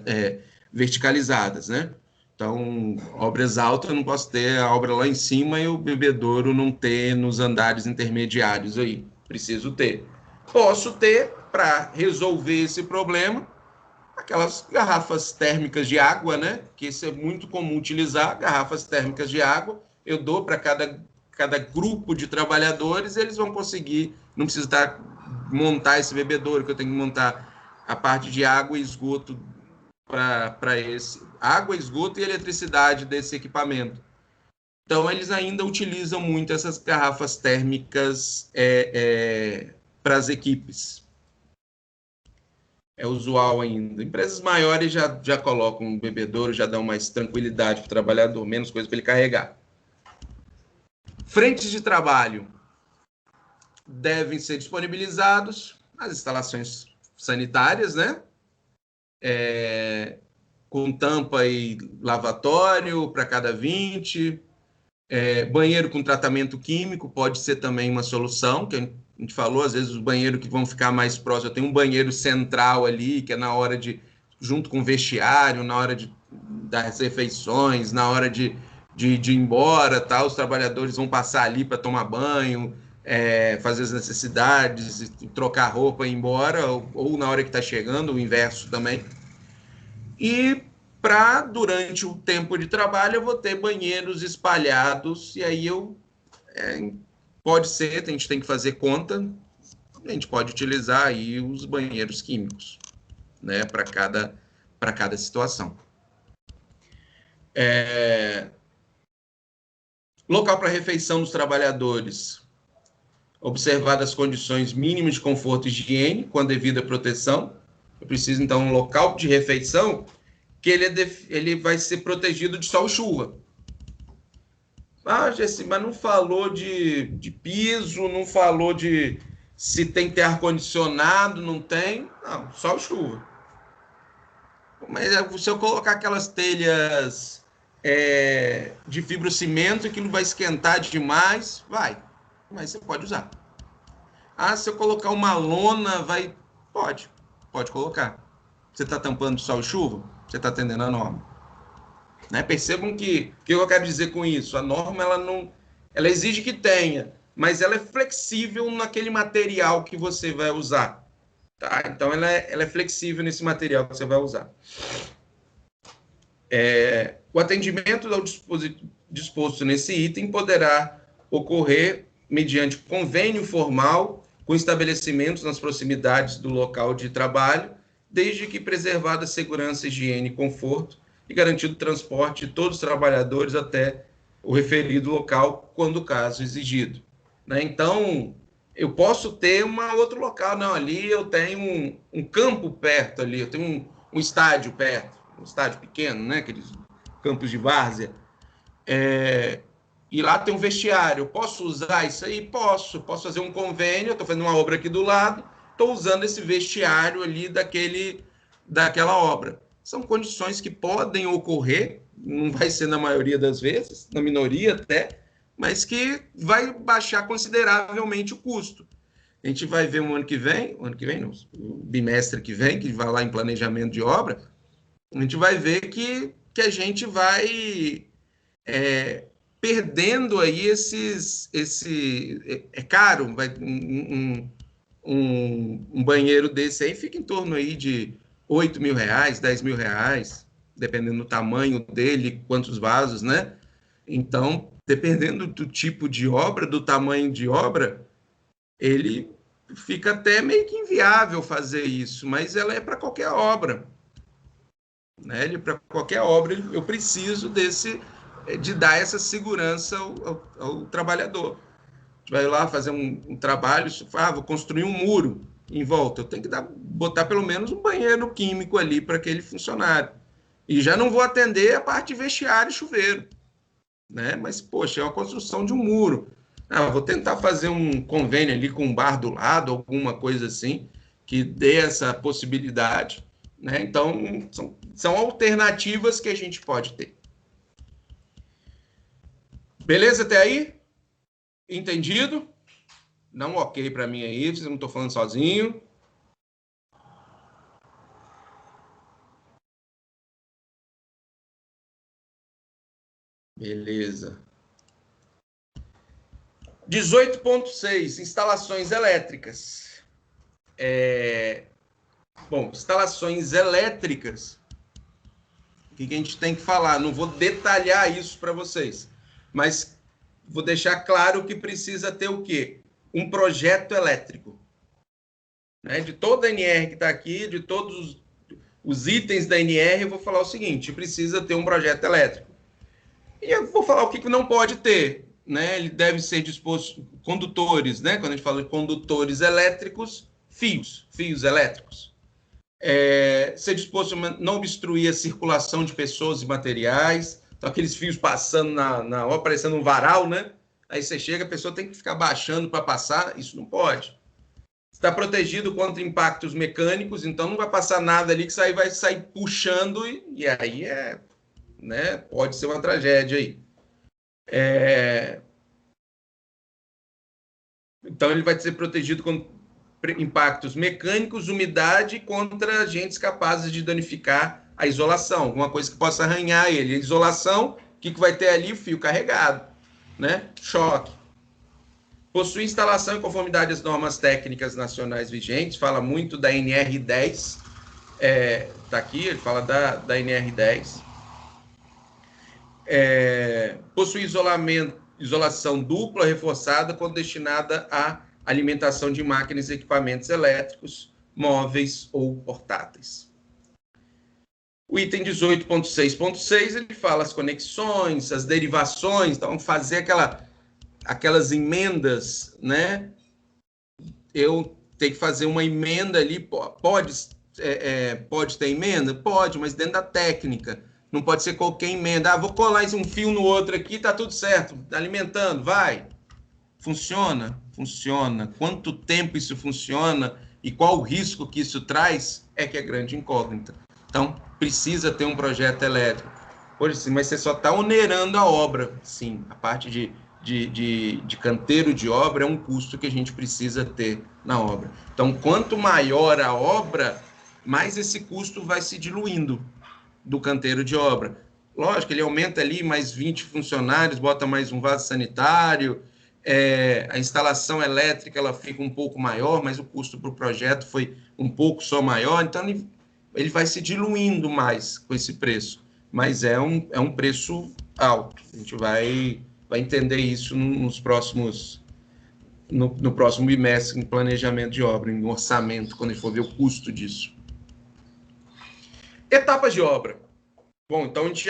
verticalizadas, né? Então, obras altas, eu não posso ter a obra lá em cima e o bebedouro não ter nos andares intermediários aí. Preciso ter. Posso ter, para resolver esse problema, aquelas garrafas térmicas de água, né? Que isso é muito comum utilizar, garrafas térmicas de água. Eu dou para cada grupo de trabalhadores, eles vão conseguir, não precisa montar esse bebedouro, que eu tenho que montar a parte de água e esgoto para esse. Água, esgoto e eletricidade desse equipamento. Então, eles ainda utilizam muito essas garrafas térmicas para as equipes. É usual ainda. Empresas maiores já colocam um bebedouro, já dão mais tranquilidade para o trabalhador, menos coisa para ele carregar. Frentes de trabalho devem ser disponibilizados as instalações sanitárias, né? Com tampa e lavatório para cada 20. Banheiro com tratamento químico pode ser também uma solução, que a gente falou, às vezes os banheiros que vão ficar mais próximos, tem um banheiro central ali, que é na hora de, junto com o vestiário, na hora das refeições, na hora de ir embora, tá? Os trabalhadores vão passar ali para tomar banho, fazer as necessidades, trocar roupa e ir embora, ou na hora que está chegando, o inverso também. E durante o tempo de trabalho, eu vou ter banheiros espalhados, e aí pode ser, a gente tem que fazer conta, a gente pode utilizar aí os banheiros químicos, né, para cada situação. Local para refeição dos trabalhadores, observadas as condições mínimas de conforto e higiene, com a devida proteção. Eu preciso, então, um local de refeição que ele vai ser protegido de sol e chuva. Jesse, mas não falou de piso, não falou de se tem que ter ar-condicionado, não tem. Não, sol e chuva. Mas se eu colocar aquelas telhas de fibrocimento que não vai esquentar demais, mas você pode usar. Se eu colocar uma lona, pode colocar. Você está tampando sol e chuva? Você está atendendo a norma. Né? Percebam que o que eu quero dizer com isso? A norma ela exige que tenha, mas ela é flexível naquele material que você vai usar. Tá? Então, ela é flexível nesse material que você vai usar. O atendimento ao disposto nesse item poderá ocorrer mediante convênio formal com estabelecimentos nas proximidades do local de trabalho, desde que preservada a segurança, higiene e conforto e garantido o transporte de todos os trabalhadores até o referido local, quando o caso exigido. Né? Então, eu posso ter outro local, não, ali eu tenho um campo perto ali, eu tenho um estádio perto, um estádio pequeno, né? Aqueles campos de várzea, e lá tem um vestiário, eu posso usar isso aí? Posso fazer um convênio, estou fazendo uma obra aqui do lado, estou usando esse vestiário ali daquela obra. São condições que podem ocorrer, não vai ser na maioria das vezes, na minoria até, mas que vai baixar consideravelmente o custo. A gente vai ver no ano que vem não, o bimestre que vem, que vai lá em planejamento de obra, a gente vai ver que a gente vai perdendo aí é caro, um banheiro desse aí fica em torno aí de R$8.000, R$10.000, dependendo do tamanho dele, quantos vasos, né? Então, dependendo do tipo de obra, do tamanho de obra, ele fica até meio que inviável fazer isso, mas ela é para qualquer obra. Né? Para qualquer obra, eu preciso de dar essa segurança ao trabalhador. A gente vai lá fazer um trabalho, vou construir um muro em volta, eu tenho que botar pelo menos um banheiro químico ali para aquele funcionário. E já não vou atender a parte de vestiário e chuveiro, né? Mas, poxa, é uma construção de um muro. Ah, vou tentar fazer um convênio ali com um bar do lado, alguma coisa assim, que dê essa possibilidade, né? Então, são alternativas que a gente pode ter. Beleza até aí? Entendido? Dá um ok para mim aí, vocês não estou falando sozinho. Beleza. 18.6, instalações elétricas. Bom, instalações elétricas, o que a gente tem que falar? Não vou detalhar isso para vocês, mas vou deixar claro que precisa ter o quê? Um projeto elétrico. Né? De toda a NR que está aqui, de todos os itens da NR, eu vou falar o seguinte, precisa ter um projeto elétrico. E eu vou falar o que não pode ter. Né? Ele deve ser disposto, condutores, né? Quando a gente fala de condutores elétricos, fios elétricos. Ser disposto a não obstruir a circulação de pessoas e materiais. Então, aqueles fios passando na hora, parecendo um varal, né? Aí você chega, a pessoa tem que ficar baixando para passar, isso não pode. Está protegido contra impactos mecânicos, então não vai passar nada ali que isso aí vai sair puxando e aí né, pode ser uma tragédia aí. Então ele vai ser protegido contra impactos mecânicos, umidade, contra agentes capazes de danificar a isolação, alguma coisa que possa arranhar ele. A isolação, o que vai ter ali? O fio carregado, né? Choque. Possui instalação em conformidade às normas técnicas nacionais vigentes, fala muito da NR10, tá aqui, ele fala da NR10. Possui isolação dupla reforçada quando destinada à alimentação de máquinas e equipamentos elétricos, móveis ou portáteis. O item 18.6.6, ele fala as conexões, as derivações, então fazer aquelas emendas, né? Eu tenho que fazer uma emenda ali, pode ter emenda? Pode, mas dentro da técnica. Não pode ser qualquer emenda. Ah, vou colar um fio no outro aqui, tá tudo certo. Tá alimentando, vai. Funciona? Funciona. Quanto tempo isso funciona e qual o risco que isso traz é que é grande incógnita. Então, precisa ter um projeto elétrico. Por isso, mas você só está onerando a obra. Sim, a parte de canteiro de obra é um custo que a gente precisa ter na obra. Então, quanto maior a obra, mais esse custo vai se diluindo do canteiro de obra. Lógico, ele aumenta ali mais 20 funcionários, bota mais um vaso sanitário, a instalação elétrica ela fica um pouco maior, mas o custo para o projeto foi um pouco só maior, então ele vai se diluindo mais com esse preço, mas é um preço alto. A gente vai entender isso no próximo bimestre, em planejamento de obra, em orçamento, quando a gente for ver o custo disso. Etapas de obra. Bom, então a gente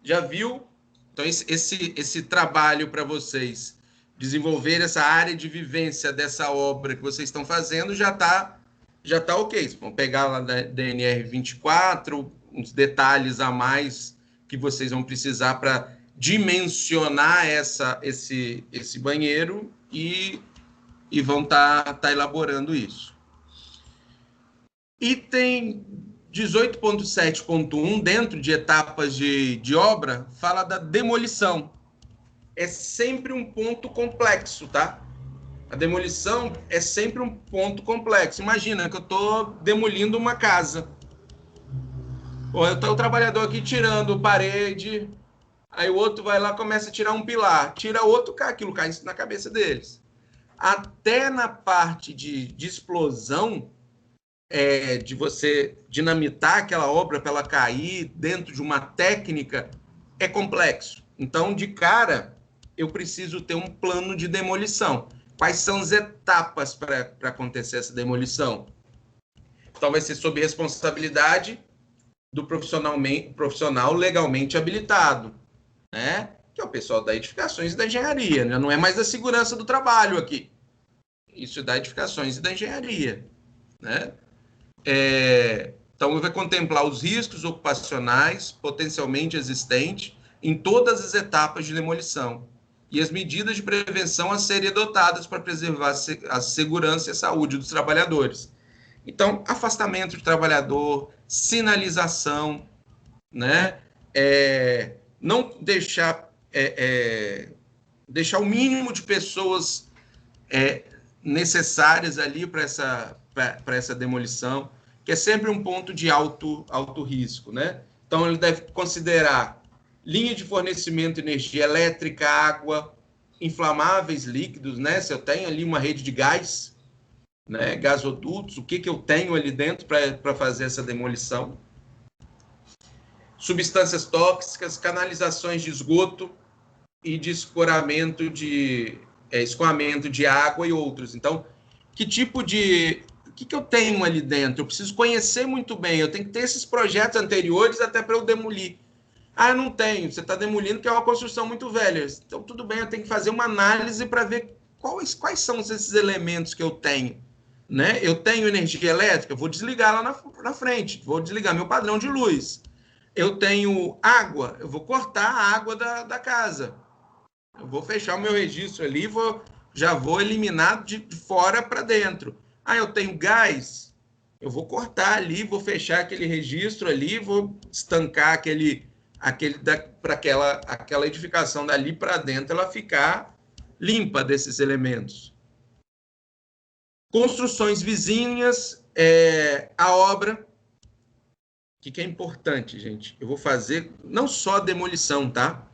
já viu então esse trabalho para vocês desenvolver essa área de vivência dessa obra que vocês estão fazendo já tá ok. Vocês vão pegar lá da DNR 24, uns detalhes a mais que vocês vão precisar para dimensionar esse banheiro e vão tá elaborando isso. Item 18.7.1, dentro de etapas de obra, fala da demolição. É sempre um ponto complexo, tá? A demolição é sempre um ponto complexo. Imagina que eu estou demolindo uma casa. Ou eu estou o trabalhador aqui tirando parede, aí o outro vai lá e começa a tirar um pilar. Tira outro, aquilo cai na cabeça deles. Até na parte de explosão, de você dinamitar aquela obra para ela cair dentro de uma técnica, é complexo. Então, de cara, eu preciso ter um plano de demolição. Quais são as etapas para acontecer essa demolição? Então, vai ser sob responsabilidade do profissional legalmente habilitado, né? Que é o pessoal da edificações e da engenharia, né? Não é mais da segurança do trabalho aqui. Isso é da edificações e da engenharia, né? Então, ele vai contemplar os riscos ocupacionais potencialmente existentes em todas as etapas de demolição e as medidas de prevenção a serem adotadas para preservar a segurança e a saúde dos trabalhadores. Então, afastamento de trabalhador, sinalização, né? Não deixar, deixar o mínimo de pessoas necessárias ali para essa demolição, que é sempre um ponto de alto risco, né? Então, ele deve considerar linha de fornecimento de energia elétrica, água, inflamáveis líquidos, né? Se eu tenho ali uma rede de gás, né? Gasodutos, o que eu tenho ali dentro para fazer essa demolição? Substâncias tóxicas, canalizações de esgoto e de escoamento de água e outros. Então, que tipo de... O que eu tenho ali dentro? Eu preciso conhecer muito bem, eu tenho que ter esses projetos anteriores até para eu demolir. Ah, não tenho, você está demolindo que é uma construção muito velha. Então, tudo bem, eu tenho que fazer uma análise para ver quais são esses elementos que eu tenho. Né? Eu tenho energia elétrica, vou desligar lá na frente, vou desligar meu padrão de luz. Eu tenho água, eu vou cortar a água da casa. Eu vou fechar o meu registro ali, já vou eliminar de fora para dentro. Ah, eu tenho gás, eu vou cortar ali, vou fechar aquele registro ali, vou estancar para aquela edificação dali para dentro, ela ficar limpa desses elementos. Construções vizinhas, a obra, o que é importante, gente? Eu vou fazer não só demolição, tá?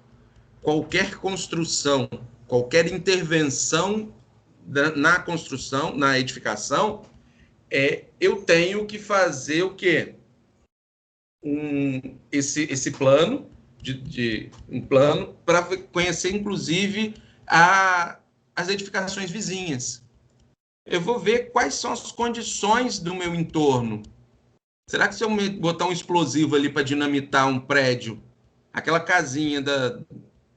Qualquer construção, qualquer intervenção na construção, na edificação, eu tenho que fazer o quê? Esse plano, um plano para conhecer, inclusive, as edificações vizinhas. Eu vou ver quais são as condições do meu entorno. Será que se eu botar um explosivo ali para dinamitar um prédio, aquela casinha da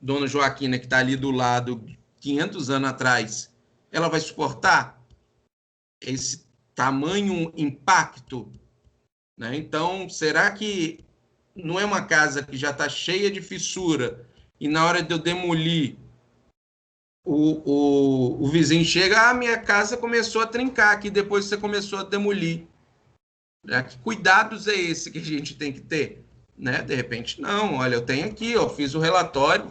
dona Joaquina que está ali do lado, 500 anos atrás, ela vai suportar esse tamanho impacto? Né? Então, será que não é uma casa que já está cheia de fissura e na hora de eu demolir, o vizinho chega, minha casa começou a trincar aqui depois que você começou a demolir. Que cuidados é esse que a gente tem que ter? Né? De repente, não. Olha, eu tenho aqui, eu fiz o relatório,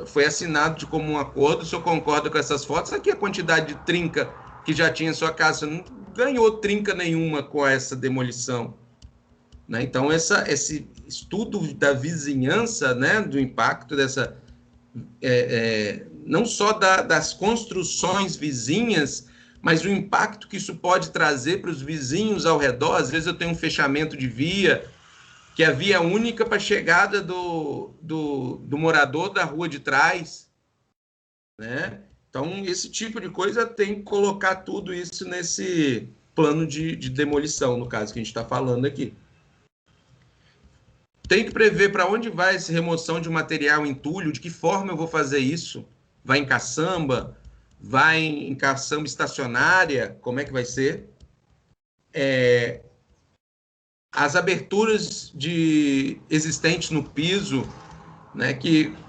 foi assinado de comum acordo, o senhor concorda com essas fotos? Aqui a quantidade de trinca que já tinha em sua casa, você não ganhou trinca nenhuma com essa demolição. Né? Então, esse estudo da vizinhança, né, do impacto dessa... não só das construções vizinhas, mas o impacto que isso pode trazer para os vizinhos ao redor. Às vezes eu tenho um fechamento de via, que é a via única para a chegada do morador da rua de trás. Né? Então, esse tipo de coisa tem que colocar tudo isso nesse plano de demolição, no caso que a gente está falando aqui. Tem que prever para onde vai essa remoção de material entulho, de que forma eu vou fazer isso. Vai em caçamba? Vai em caçamba estacionária? Como é que vai ser? As aberturas existentes no piso, né,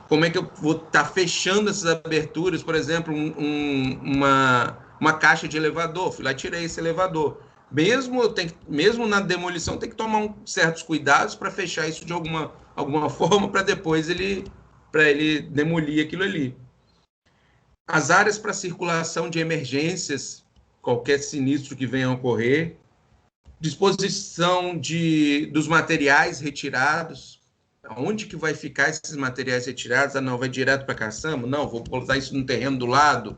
como é que eu vou estar fechando essas aberturas? Por exemplo, uma caixa de elevador, fui lá e tirei esse elevador. Mesmo na demolição, tem que tomar certos cuidados para fechar isso de alguma forma, para depois ele demolir aquilo ali. As áreas para circulação de emergências, qualquer sinistro que venha a ocorrer. Disposição dos materiais retirados. Onde que vai ficar esses materiais retirados? Ah, não, vai direto para a caçamba? Não, vou botar isso no terreno do lado.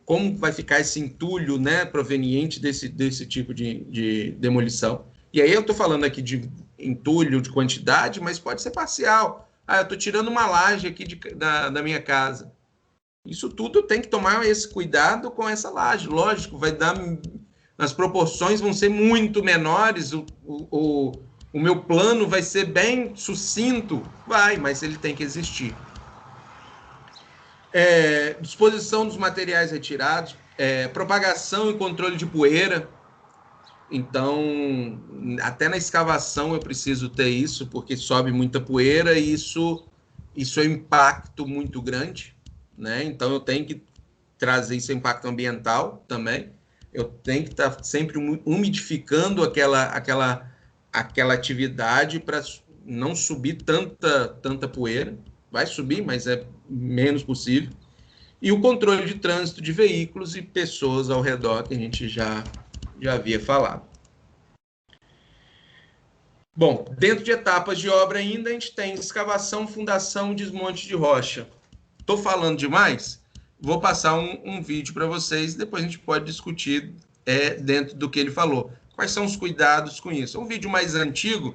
Como vai ficar esse entulho, né, proveniente desse tipo de demolição? E aí eu estou falando aqui de entulho, de quantidade, mas pode ser parcial. Ah, eu estou tirando uma laje aqui da minha casa. Isso tudo tem que tomar esse cuidado com essa laje. Lógico, vai dar... As proporções vão ser muito menores, o meu plano vai ser bem sucinto, mas ele tem que existir. Disposição dos materiais retirados, propagação e controle de poeira. Então, até na escavação eu preciso ter isso, porque sobe muita poeira e isso é um impacto muito grande, né? Então, eu tenho que trazer esse impacto ambiental também. Eu tenho que estar sempre umidificando aquela atividade para não subir tanta poeira. Vai subir, mas é menos possível. E o controle de trânsito de veículos e pessoas ao redor, que a gente já havia falado. Bom, dentro de etapas de obra ainda, a gente tem escavação, fundação, desmonte de rocha. Estou falando demais? Vou passar um vídeo para vocês, depois a gente pode discutir dentro do que ele falou. Quais são os cuidados com isso? Um vídeo mais antigo,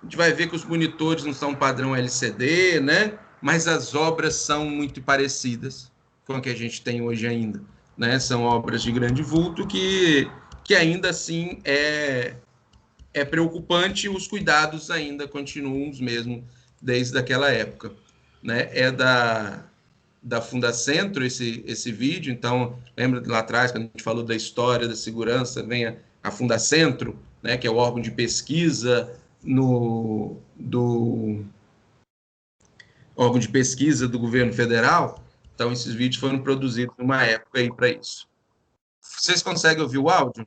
a gente vai ver que os monitores não são padrão LCD, né? Mas as obras são muito parecidas com a que a gente tem hoje ainda, né? São obras de grande vulto que ainda assim é preocupante, os cuidados ainda continuam os mesmos desde aquela época, né? É da Fundacentro esse vídeo, então lembra lá atrás quando a gente falou da história da segurança, vem a Fundacentro, né, que é o órgão de pesquisa do órgão de pesquisa do governo federal. Então esses vídeos foram produzidos numa época aí para isso. Vocês conseguem ouvir o áudio?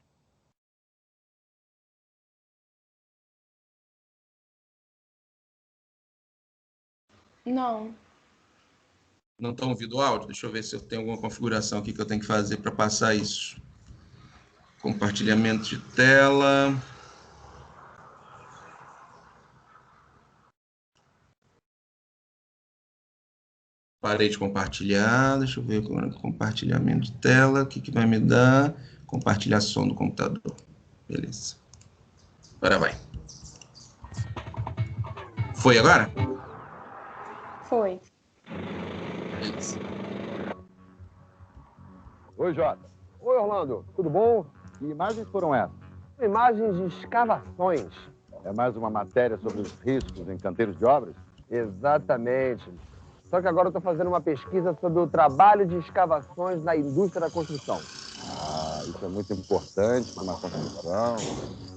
Não. Não estão ouvindo o áudio? Deixa eu ver se eu tenho alguma configuração aqui que eu tenho que fazer para passar isso. Compartilhamento de tela. Parei de compartilhar. Deixa eu ver agora. Compartilhamento de tela. O que vai me dar? Compartilhar som do computador. Beleza. Agora vai. Foi agora? Foi. Beleza. Oi, Jota. Oi, Orlando. Tudo bom? Que imagens foram essas? Imagens de escavações. É mais uma matéria sobre os riscos em canteiros de obras? Exatamente. Só que agora eu estou fazendo uma pesquisa sobre o trabalho de escavações na indústria da construção. Ah, isso é muito importante para uma construção.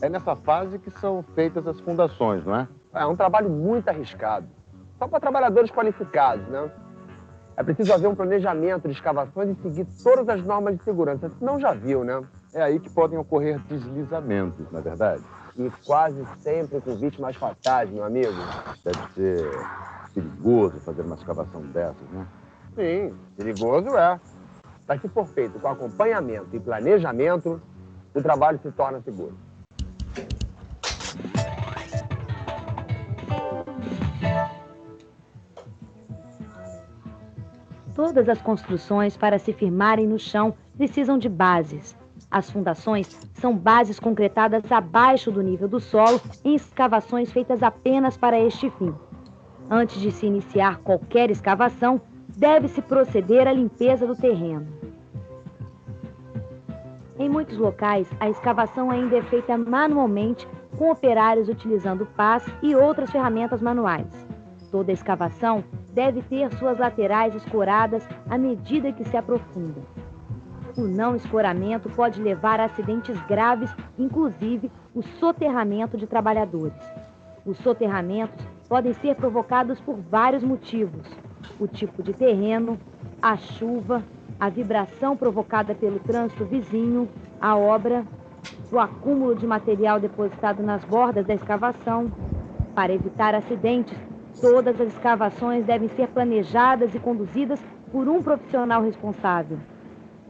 É nessa fase que são feitas as fundações, não é? É um trabalho muito arriscado. Só para trabalhadores qualificados, né? É preciso haver um planejamento de escavações e seguir todas as normas de segurança. Senão já viu, né? É aí que podem ocorrer deslizamentos, não é verdade? E quase sempre com vítimas fatais, meu amigo. Deve ser perigoso fazer uma escavação dessas, né? Sim, perigoso é. Mas se for feito com acompanhamento e planejamento, o trabalho se torna seguro. Todas as construções, para se firmarem no chão, precisam de bases. As fundações são bases concretadas abaixo do nível do solo em escavações feitas apenas para este fim. Antes de se iniciar qualquer escavação, deve-se proceder à limpeza do terreno. Em muitos locais, a escavação ainda é feita manualmente, com operários utilizando pás e outras ferramentas manuais. Toda escavação deve ter suas laterais escoradas à medida que se aprofunda. O não escoramento pode levar a acidentes graves, inclusive o soterramento de trabalhadores. Os soterramentos podem ser provocados por vários motivos: o tipo de terreno, a chuva, a vibração provocada pelo trânsito vizinho, a obra, o acúmulo de material depositado nas bordas da escavação. Para evitar acidentes, todas as escavações devem ser planejadas e conduzidas por um profissional responsável.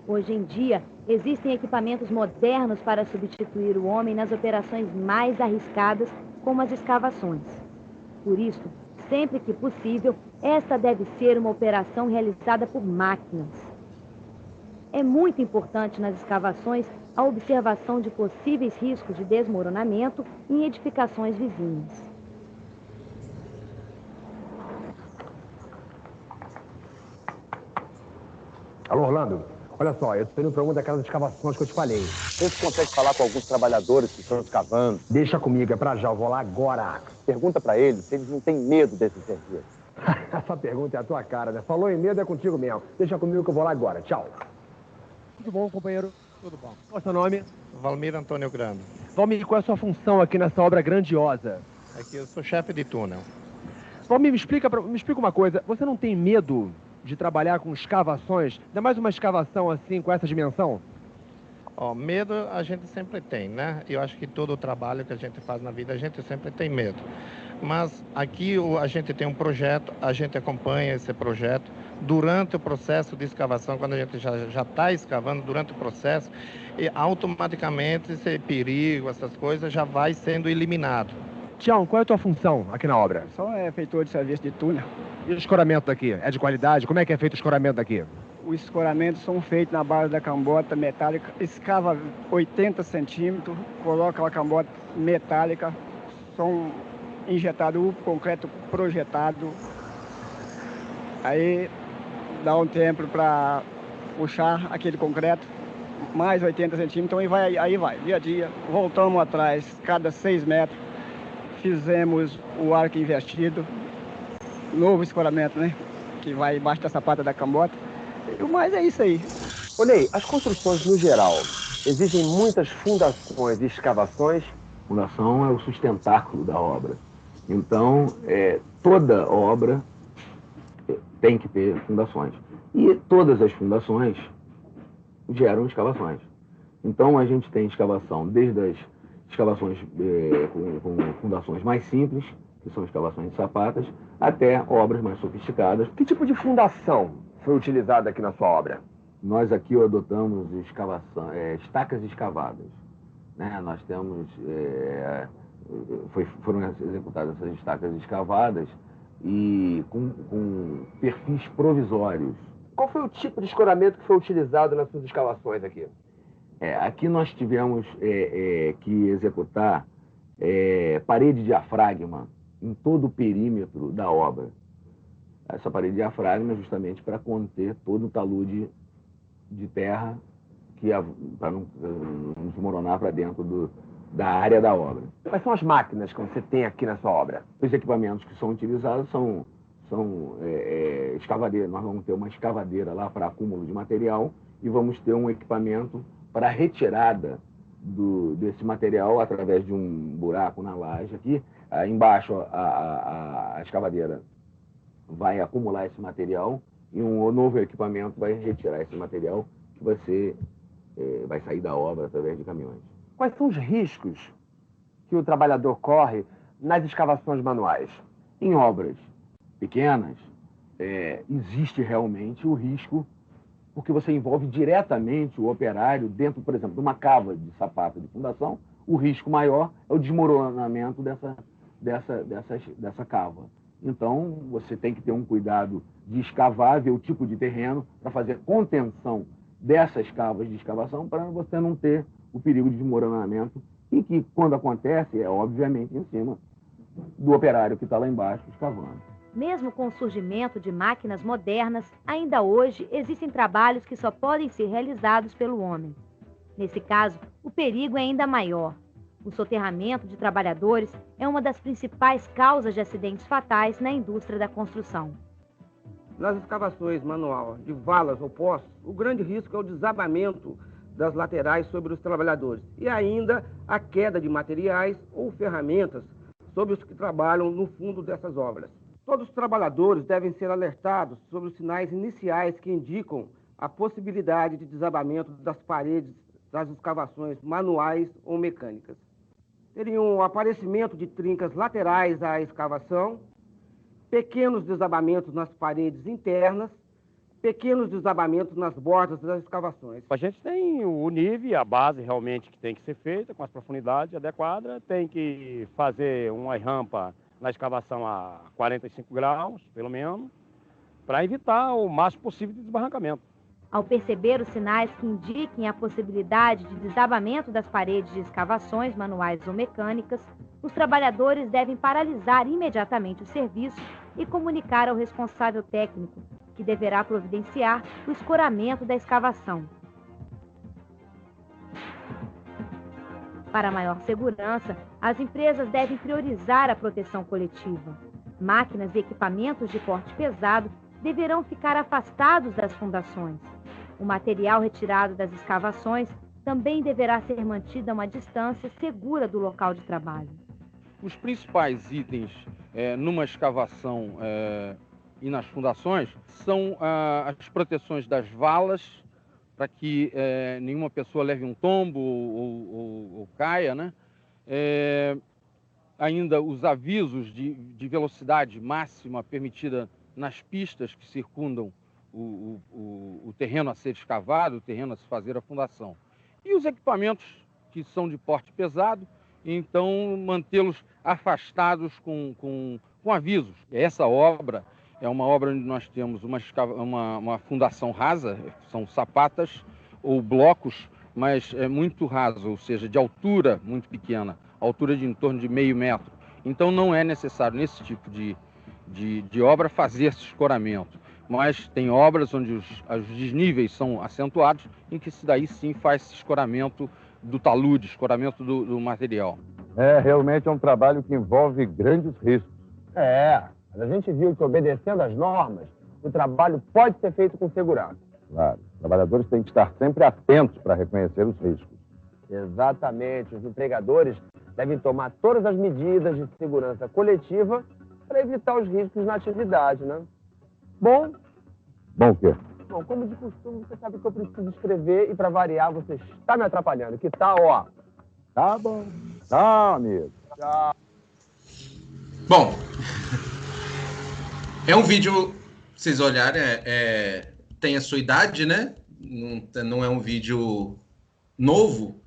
Hoje em dia, existem equipamentos modernos para substituir o homem nas operações mais arriscadas, como as escavações. Por isso, sempre que possível, esta deve ser uma operação realizada por máquinas. É muito importante nas escavações a observação de possíveis riscos de desmoronamento em edificações vizinhas. Alô, Orlando. Olha só, eu estou indo para uma daquelas escavações que eu te falei. Você consegue falar com alguns trabalhadores que estão escavando? Deixa comigo, é pra já, eu vou lá agora. Pergunta para eles se eles não têm medo desse serviço. Essa pergunta é a tua cara, né? Falou em medo, é contigo mesmo. Deixa comigo que eu vou lá agora. Tchau. Tudo bom, companheiro? Tudo bom. Qual é o seu nome? Valmir Antônio Grando. Valmir, qual é a sua função aqui nessa obra grandiosa? Aqui eu sou chefe de túnel. Valmir, me explica uma coisa. Você não tem medo de trabalhar com escavações? Ainda mais uma escavação assim, com essa dimensão? Medo a gente sempre tem, né? Eu acho que todo o trabalho que a gente faz na vida, a gente sempre tem medo. Mas aqui a gente tem um projeto, a gente acompanha esse projeto. Durante o processo de escavação, quando a gente já está escavando, durante o processo, e automaticamente esse perigo, essas coisas, já vai sendo eliminado. Tião, qual é a tua função aqui na obra? Só é feitor de serviço de túnel. E o escoramento daqui? É de qualidade? Como é que é feito o escoramento daqui? Os escoramentos são feitos na base da cambota metálica, escava 80 centímetros, coloca a cambota metálica, são injetados o concreto projetado, aí dá um tempo para puxar aquele concreto, mais 80 centímetros, então aí vai, dia a dia, voltamos atrás, cada 6 metros, fizemos o arco investido, novo escoramento, né, que vai embaixo da sapata da cambota. Mas é isso aí. Ô Ney, as construções no geral, exigem muitas fundações e escavações? Fundação é o sustentáculo da obra. Então, toda obra tem que ter fundações. E todas as fundações geram escavações. Então, a gente tem escavação desde as escavações com fundações mais simples, que são escavações de sapatas, até obras mais sofisticadas. Que tipo de fundação foi utilizada aqui na sua obra? Nós aqui adotamos estacas escavadas, né? Nós temos, foram executadas essas estacas escavadas e com perfis provisórios. Qual foi o tipo de escoramento que foi utilizado nas suas escavações aqui? Aqui nós tivemos que executar parede de diafragma em todo o perímetro da obra. Essa parede de diafragma é justamente para conter todo o talude de terra, para não desmoronar para dentro da área da obra. Quais são as máquinas que você tem aqui na sua obra? Os equipamentos que são utilizados são escavadeiras. Nós vamos ter uma escavadeira lá para acúmulo de material e vamos ter um equipamento para retirada desse material através de um buraco na laje aqui. Embaixo a escavadeira vai acumular esse material e um novo equipamento vai retirar esse material que vai sair da obra através de caminhões. Quais são os riscos que o trabalhador corre nas escavações manuais? Em obras pequenas, existe realmente o risco, porque você envolve diretamente o operário dentro, por exemplo, de uma cava de sapata de fundação. O risco maior é o desmoronamento dessa cava. Então, você tem que ter um cuidado de escavar, ver o tipo de terreno, para fazer contenção dessas cavas de escavação, para você não ter o perigo de desmoronamento, e que, quando acontece, obviamente em cima do operário que está lá embaixo escavando. Mesmo com o surgimento de máquinas modernas, ainda hoje existem trabalhos que só podem ser realizados pelo homem. Nesse caso, o perigo é ainda maior. O soterramento de trabalhadores é uma das principais causas de acidentes fatais na indústria da construção. Nas escavações manual de valas ou poços, o grande risco é o desabamento das laterais sobre os trabalhadores e ainda a queda de materiais ou ferramentas sobre os que trabalham no fundo dessas obras. Todos os trabalhadores devem ser alertados sobre os sinais iniciais que indicam a possibilidade de desabamento das paredes das escavações manuais ou mecânicas. Teriam o aparecimento de trincas laterais à escavação, pequenos desabamentos nas paredes internas, pequenos desabamentos nas bordas das escavações. A gente tem o nível, a base realmente que tem que ser feita, com as profundidades adequadas, tem que fazer uma rampa na escavação a 45 graus, pelo menos, para evitar o máximo possível de desbarrancamento. Ao perceber os sinais que indiquem a possibilidade de desabamento das paredes de escavações manuais ou mecânicas, os trabalhadores devem paralisar imediatamente o serviço e comunicar ao responsável técnico, que deverá providenciar o escoramento da escavação. Para maior segurança, as empresas devem priorizar a proteção coletiva. Máquinas e equipamentos de porte pesado deverão ficar afastados das fundações. O material retirado das escavações também deverá ser mantida uma distância segura do local de trabalho. Os principais itens numa escavação e nas fundações são as proteções das valas, para que nenhuma pessoa leve um tombo ou caia, né? Ainda os avisos de velocidade máxima permitida nas pistas que circundam o terreno a ser escavado, o terreno a se fazer a fundação. E os equipamentos que são de porte pesado, então mantê-los afastados com avisos. Essa obra é uma obra onde nós temos uma fundação rasa, são sapatas ou blocos, mas é muito raso, ou seja, de altura muito pequena, altura de em torno de meio metro. Então não é necessário, nesse tipo de obra, fazer esse escoramento. Mas tem obras onde os desníveis são acentuados, em que daí sim faz esse escoramento do talude, escoramento do material. Realmente é um trabalho que envolve grandes riscos. Mas a gente viu que, obedecendo às normas, o trabalho pode ser feito com segurança. Claro, os trabalhadores têm que estar sempre atentos para reconhecer os riscos. Exatamente, os empregadores devem tomar todas as medidas de segurança coletiva para evitar os riscos na atividade, né? Bom o quê? Bom, como de costume, você sabe que eu preciso escrever e, para variar, você está me atrapalhando. Que tal, ó? Tá bom. Tchau, amigo. Tchau. Bom, é um vídeo, se vocês olharem, tem a sua idade, né? Não é um vídeo novo,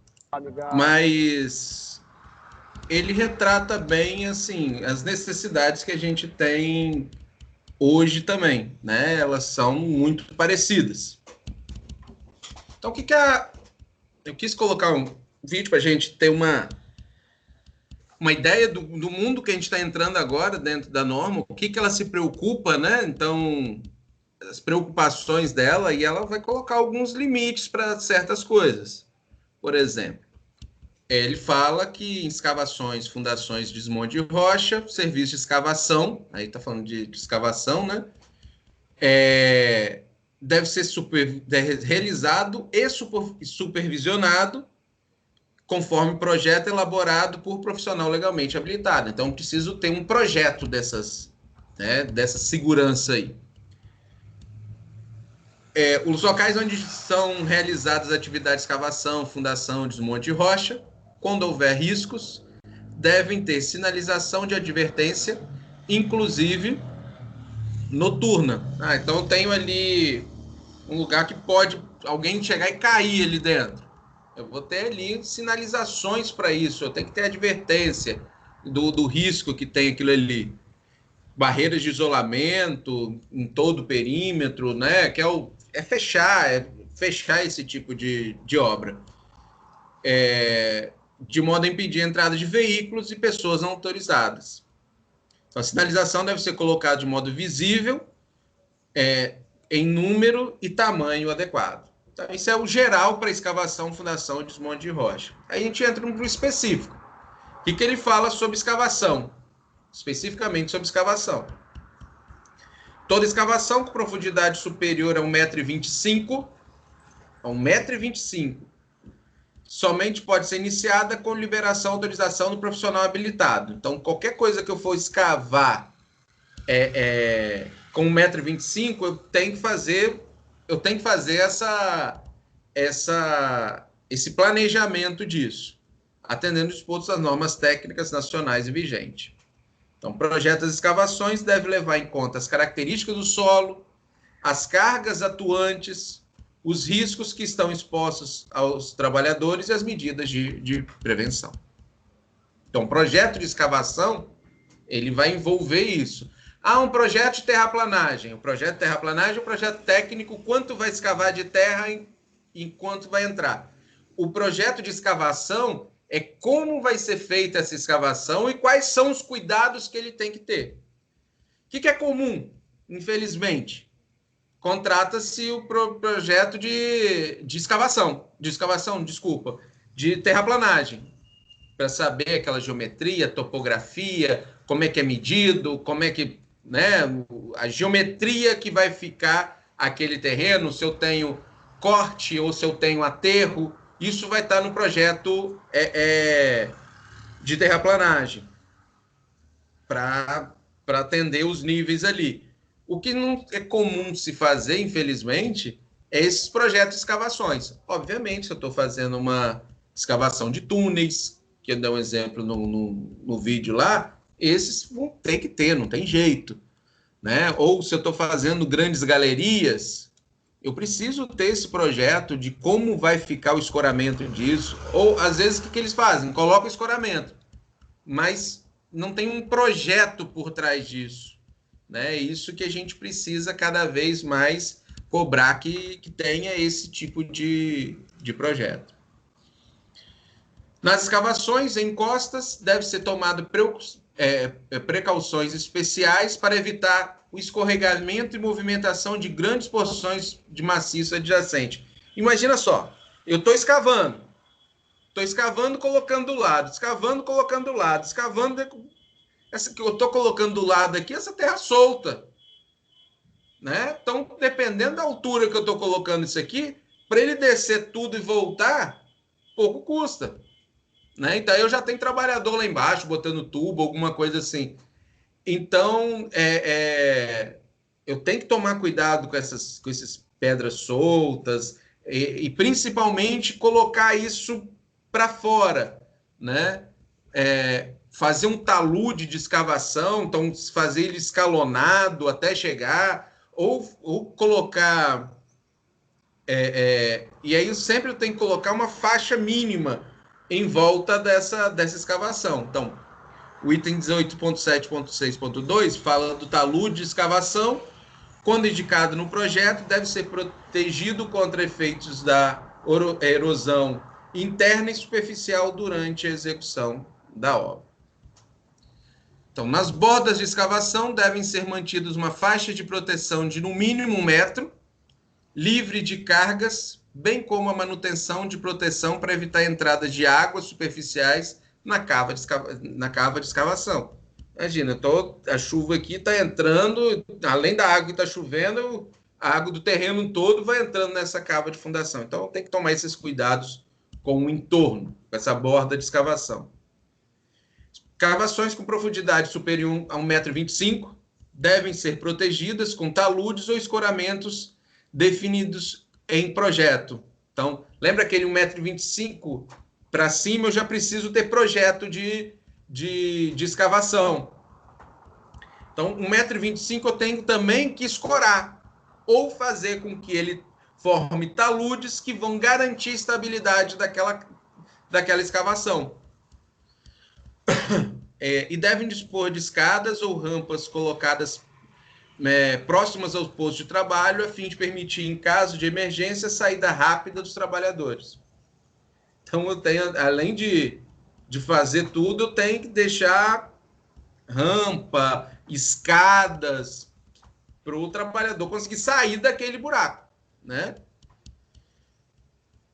mas ele retrata bem, assim, as necessidades que a gente tem hoje também, né? Elas são muito parecidas. Então, eu quis colocar um vídeo para a gente ter uma ideia do mundo que a gente está entrando agora dentro da norma, o que ela se preocupa, né? Então, as preocupações dela, e ela vai colocar alguns limites para certas coisas. Por exemplo, ele fala que em escavações, fundações, desmonte de rocha, serviço de escavação, aí está falando de escavação, né? Deve ser realizado e supervisionado conforme projeto elaborado por profissional legalmente habilitado. Então, preciso ter um projeto dessa segurança aí. Os locais onde são realizadas atividades de escavação, fundação, desmonte de rocha, quando houver riscos, devem ter sinalização de advertência, inclusive noturna. Então eu tenho ali um lugar que pode alguém chegar e cair ali dentro. Eu vou ter ali sinalizações para isso, eu tenho que ter advertência do risco que tem aquilo ali. Barreiras de isolamento em todo o perímetro, né? Que é fechar esse tipo de obra. De modo a impedir a entrada de veículos e pessoas não autorizadas. Então, a sinalização deve ser colocada de modo visível, em número e tamanho adequado. Então, isso é o geral para escavação, fundação e desmonte de rocha. Aí a gente entra no específico. O que ele fala sobre escavação? Especificamente sobre escavação. Toda escavação com profundidade superior a 1,25 m, somente pode ser iniciada com liberação, autorização do profissional habilitado. Então, qualquer coisa que eu for escavar com 1,25 m, eu tenho que fazer esse planejamento disso, atendendo os dispostos às normas técnicas nacionais e vigentes. Então, o projeto das escavações deve levar em conta as características do solo, as cargas atuantes, os riscos que estão expostos aos trabalhadores e as medidas de prevenção. Então, o projeto de escavação, ele vai envolver isso. Um projeto de terraplanagem. O projeto de terraplanagem é um projeto técnico, quanto vai escavar de terra e quanto vai entrar. O projeto de escavação é como vai ser feita essa escavação e quais são os cuidados que ele tem que ter. O que é comum, infelizmente? Contrata-se o projeto de terraplanagem, para saber aquela geometria, topografia, como é que é medido, como é que, né, a geometria que vai ficar aquele terreno, se eu tenho corte ou se eu tenho aterro. isso vai estar no projeto de terraplanagem, para atender os níveis ali. O que não é comum se fazer, infelizmente, é esses projetos de escavações. Obviamente, se eu estou fazendo uma escavação de túneis, que eu dei um exemplo no vídeo lá, esses vão ter que ter, não tem jeito, né? Ou se eu estou fazendo grandes galerias, eu preciso ter esse projeto de como vai ficar o escoramento disso. Ou, às vezes, o que eles fazem? Colocam o escoramento, mas não tem um projeto por trás disso, né? Isso que a gente precisa cada vez mais cobrar que tenha esse tipo de projeto. Nas escavações em costas, deve ser tomado precauções especiais para evitar o escorregamento e movimentação de grandes porções de maciço adjacente. Imagina só, eu estou escavando, colocando do lado, escavando, colocando do lado, escavando, essa que eu estou colocando do lado aqui, essa terra solta, né? Então, dependendo da altura que eu estou colocando isso aqui, para ele descer tudo e voltar, pouco custa, né? Então, eu já tenho trabalhador lá embaixo, botando tubo, alguma coisa assim. Então, eu tenho que tomar cuidado com essas pedras soltas e principalmente colocar isso para fora, né? Fazer um talude de escavação, então fazer ele escalonado até chegar, ou colocar... e aí sempre eu tenho que colocar uma faixa mínima em volta dessa escavação. Então, o item 18.7.6.2 fala do talude de escavação. Quando indicado no projeto, deve ser protegido contra efeitos da erosão interna e superficial durante a execução da obra. Então, nas bordas de escavação, devem ser mantidos uma faixa de proteção de no mínimo 1 metro, livre de cargas, bem como a manutenção de proteção para evitar a entrada de águas superficiais na cava de escavação. Imagina, a chuva aqui está entrando, além da água que está chovendo, a água do terreno todo vai entrando nessa cava de fundação. Então, tem que tomar esses cuidados com o entorno, com essa borda de escavação. Escavações com profundidade superior a 1,25 m devem ser protegidas com taludes ou escoramentos definidos em projeto. Então, lembra aquele 1,25 m para cima, eu já preciso ter projeto de escavação. Então, 1,25 m eu tenho também que escorar, ou fazer com que ele forme taludes que vão garantir a estabilidade daquela escavação. E devem dispor de escadas ou rampas colocadas próximas aos postos de trabalho, a fim de permitir, em caso de emergência, a saída rápida dos trabalhadores. Então, eu tenho, além de fazer tudo, eu tenho que deixar rampa, escadas, para o trabalhador conseguir sair daquele buraco, né?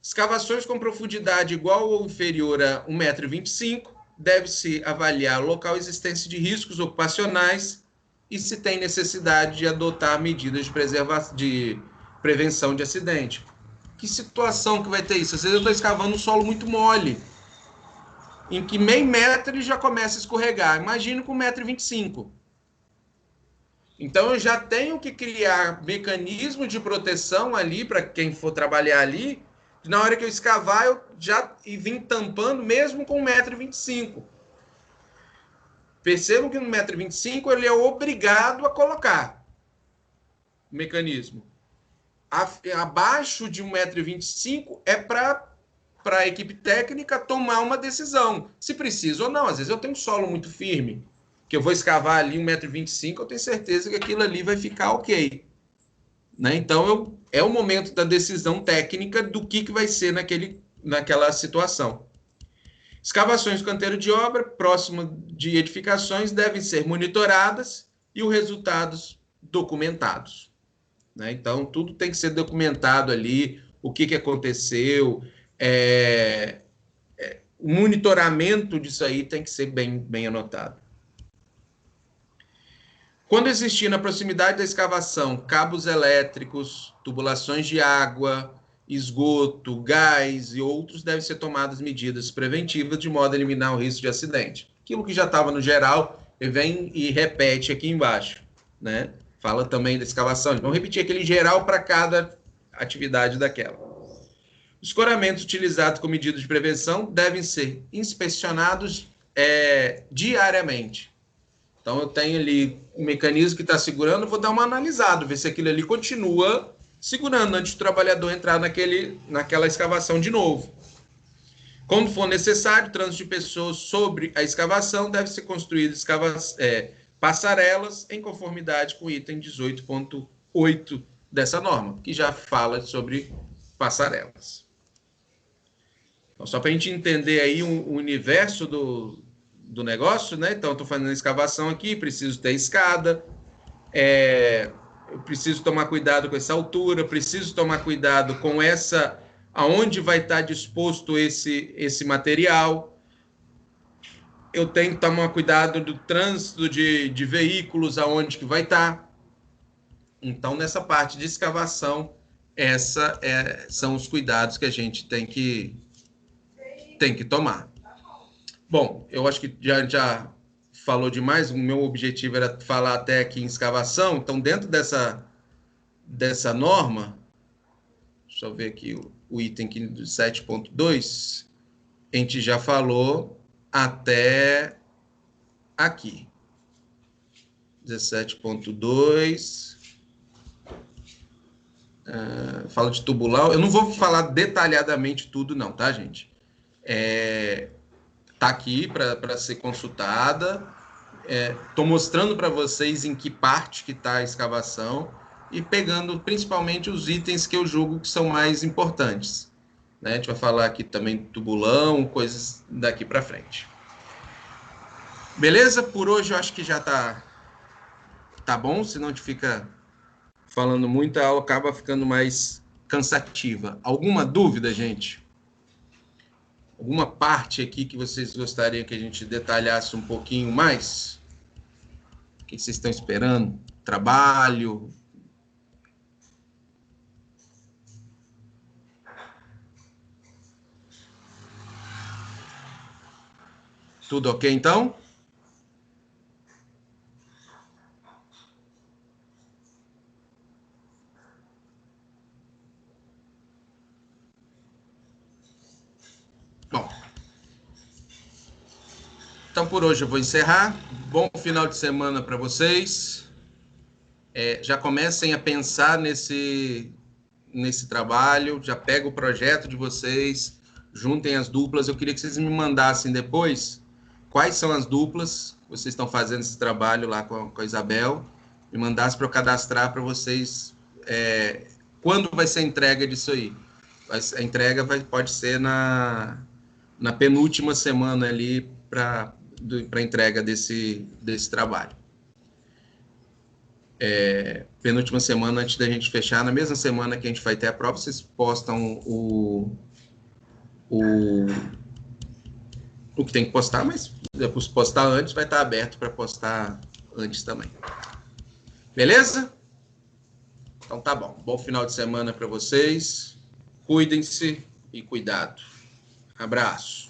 Escavações com profundidade igual ou inferior a 1,25 m, deve-se avaliar o local existência de riscos ocupacionais e se tem necessidade de adotar medidas de prevenção de acidente. Que situação que vai ter isso? Às vezes eu estou escavando um solo muito mole, em que meio metro ele já começa a escorregar. Imagina com 1,25 m. Então, eu já tenho que criar mecanismo de proteção ali, para quem for trabalhar ali, na hora que eu escavar, eu já vim tampando, mesmo com 1,25 m. Percebam que no 1,25 m ele é obrigado a colocar o mecanismo. Abaixo de 1,25 m é para a equipe técnica tomar uma decisão, se precisa ou não. Às vezes eu tenho um solo muito firme, que eu vou escavar ali 1,25 m, eu tenho certeza que aquilo ali vai ficar ok, né? Então, é o momento da decisão técnica do que vai ser naquela situação. Escavações do canteiro de obra, próximo de edificações, devem ser monitoradas e os resultados documentados, né? Então, tudo tem que ser documentado ali, o que aconteceu, o monitoramento disso aí tem que ser bem anotado. Quando existir na proximidade da escavação cabos elétricos, tubulações de água, esgoto, gás e outros, devem ser tomadas medidas preventivas de modo a eliminar o risco de acidente. Aquilo que já estava no geral, vem e repete aqui embaixo, né? Fala também da escavação. Vamos repetir aquele geral para cada atividade daquela. Os escoramentos utilizados como medida de prevenção devem ser inspecionados diariamente. Então, eu tenho ali um mecanismo que está segurando, vou dar uma analisada, ver se aquilo ali continua segurando antes do trabalhador entrar naquela escavação de novo. Quando for necessário, trânsito de pessoas sobre a escavação deve ser construído passarelas em conformidade com o item 18.8 dessa norma, que já fala sobre passarelas. Então, só para a gente entender aí o universo do negócio, né? Então, eu estou fazendo a escavação aqui, preciso ter escada, eu preciso tomar cuidado com essa altura, preciso tomar cuidado com aonde vai estar disposto esse material. Eu tenho que tomar cuidado do trânsito de veículos, aonde que vai estar. Então, nessa parte de escavação, são os cuidados que a gente tem que tomar. Bom, eu acho que já falou demais. O meu objetivo era falar até aqui em escavação. Então, dentro dessa norma, deixa eu ver aqui o item 7.2, a gente já falou até aqui. 17.2, fala de tubular. Eu não vou falar detalhadamente tudo não, tá, gente? Tá aqui para ser consultada. Estou mostrando para vocês em que parte que está a escavação e pegando principalmente os itens que eu julgo que são mais importantes, né? A gente vai falar aqui também do tubulão, coisas daqui para frente. Beleza? Por hoje eu acho que já tá bom, senão a gente fica falando muito, a aula acaba ficando mais cansativa. Alguma dúvida, gente? Alguma parte aqui que vocês gostariam que a gente detalhasse um pouquinho mais? O que vocês estão esperando? Trabalho? Tudo ok, então? Bom. Então, por hoje eu vou encerrar. Bom final de semana para vocês. Já comecem a pensar nesse trabalho, já pega o projeto de vocês, juntem as duplas. Eu queria que vocês me mandassem depois quais são as duplas que vocês estão fazendo esse trabalho lá com a Isabel, me mandassem para eu cadastrar para vocês quando vai ser a entrega disso aí. A entrega pode ser na penúltima semana ali para entrega desse trabalho. Penúltima semana antes da gente fechar, na mesma semana que a gente vai ter a prova, vocês postam o que tem que postar, mas depois postar antes, vai estar aberto para postar antes também. Beleza? Então tá bom. Bom final de semana para vocês. Cuidem-se e cuidado. Abraço.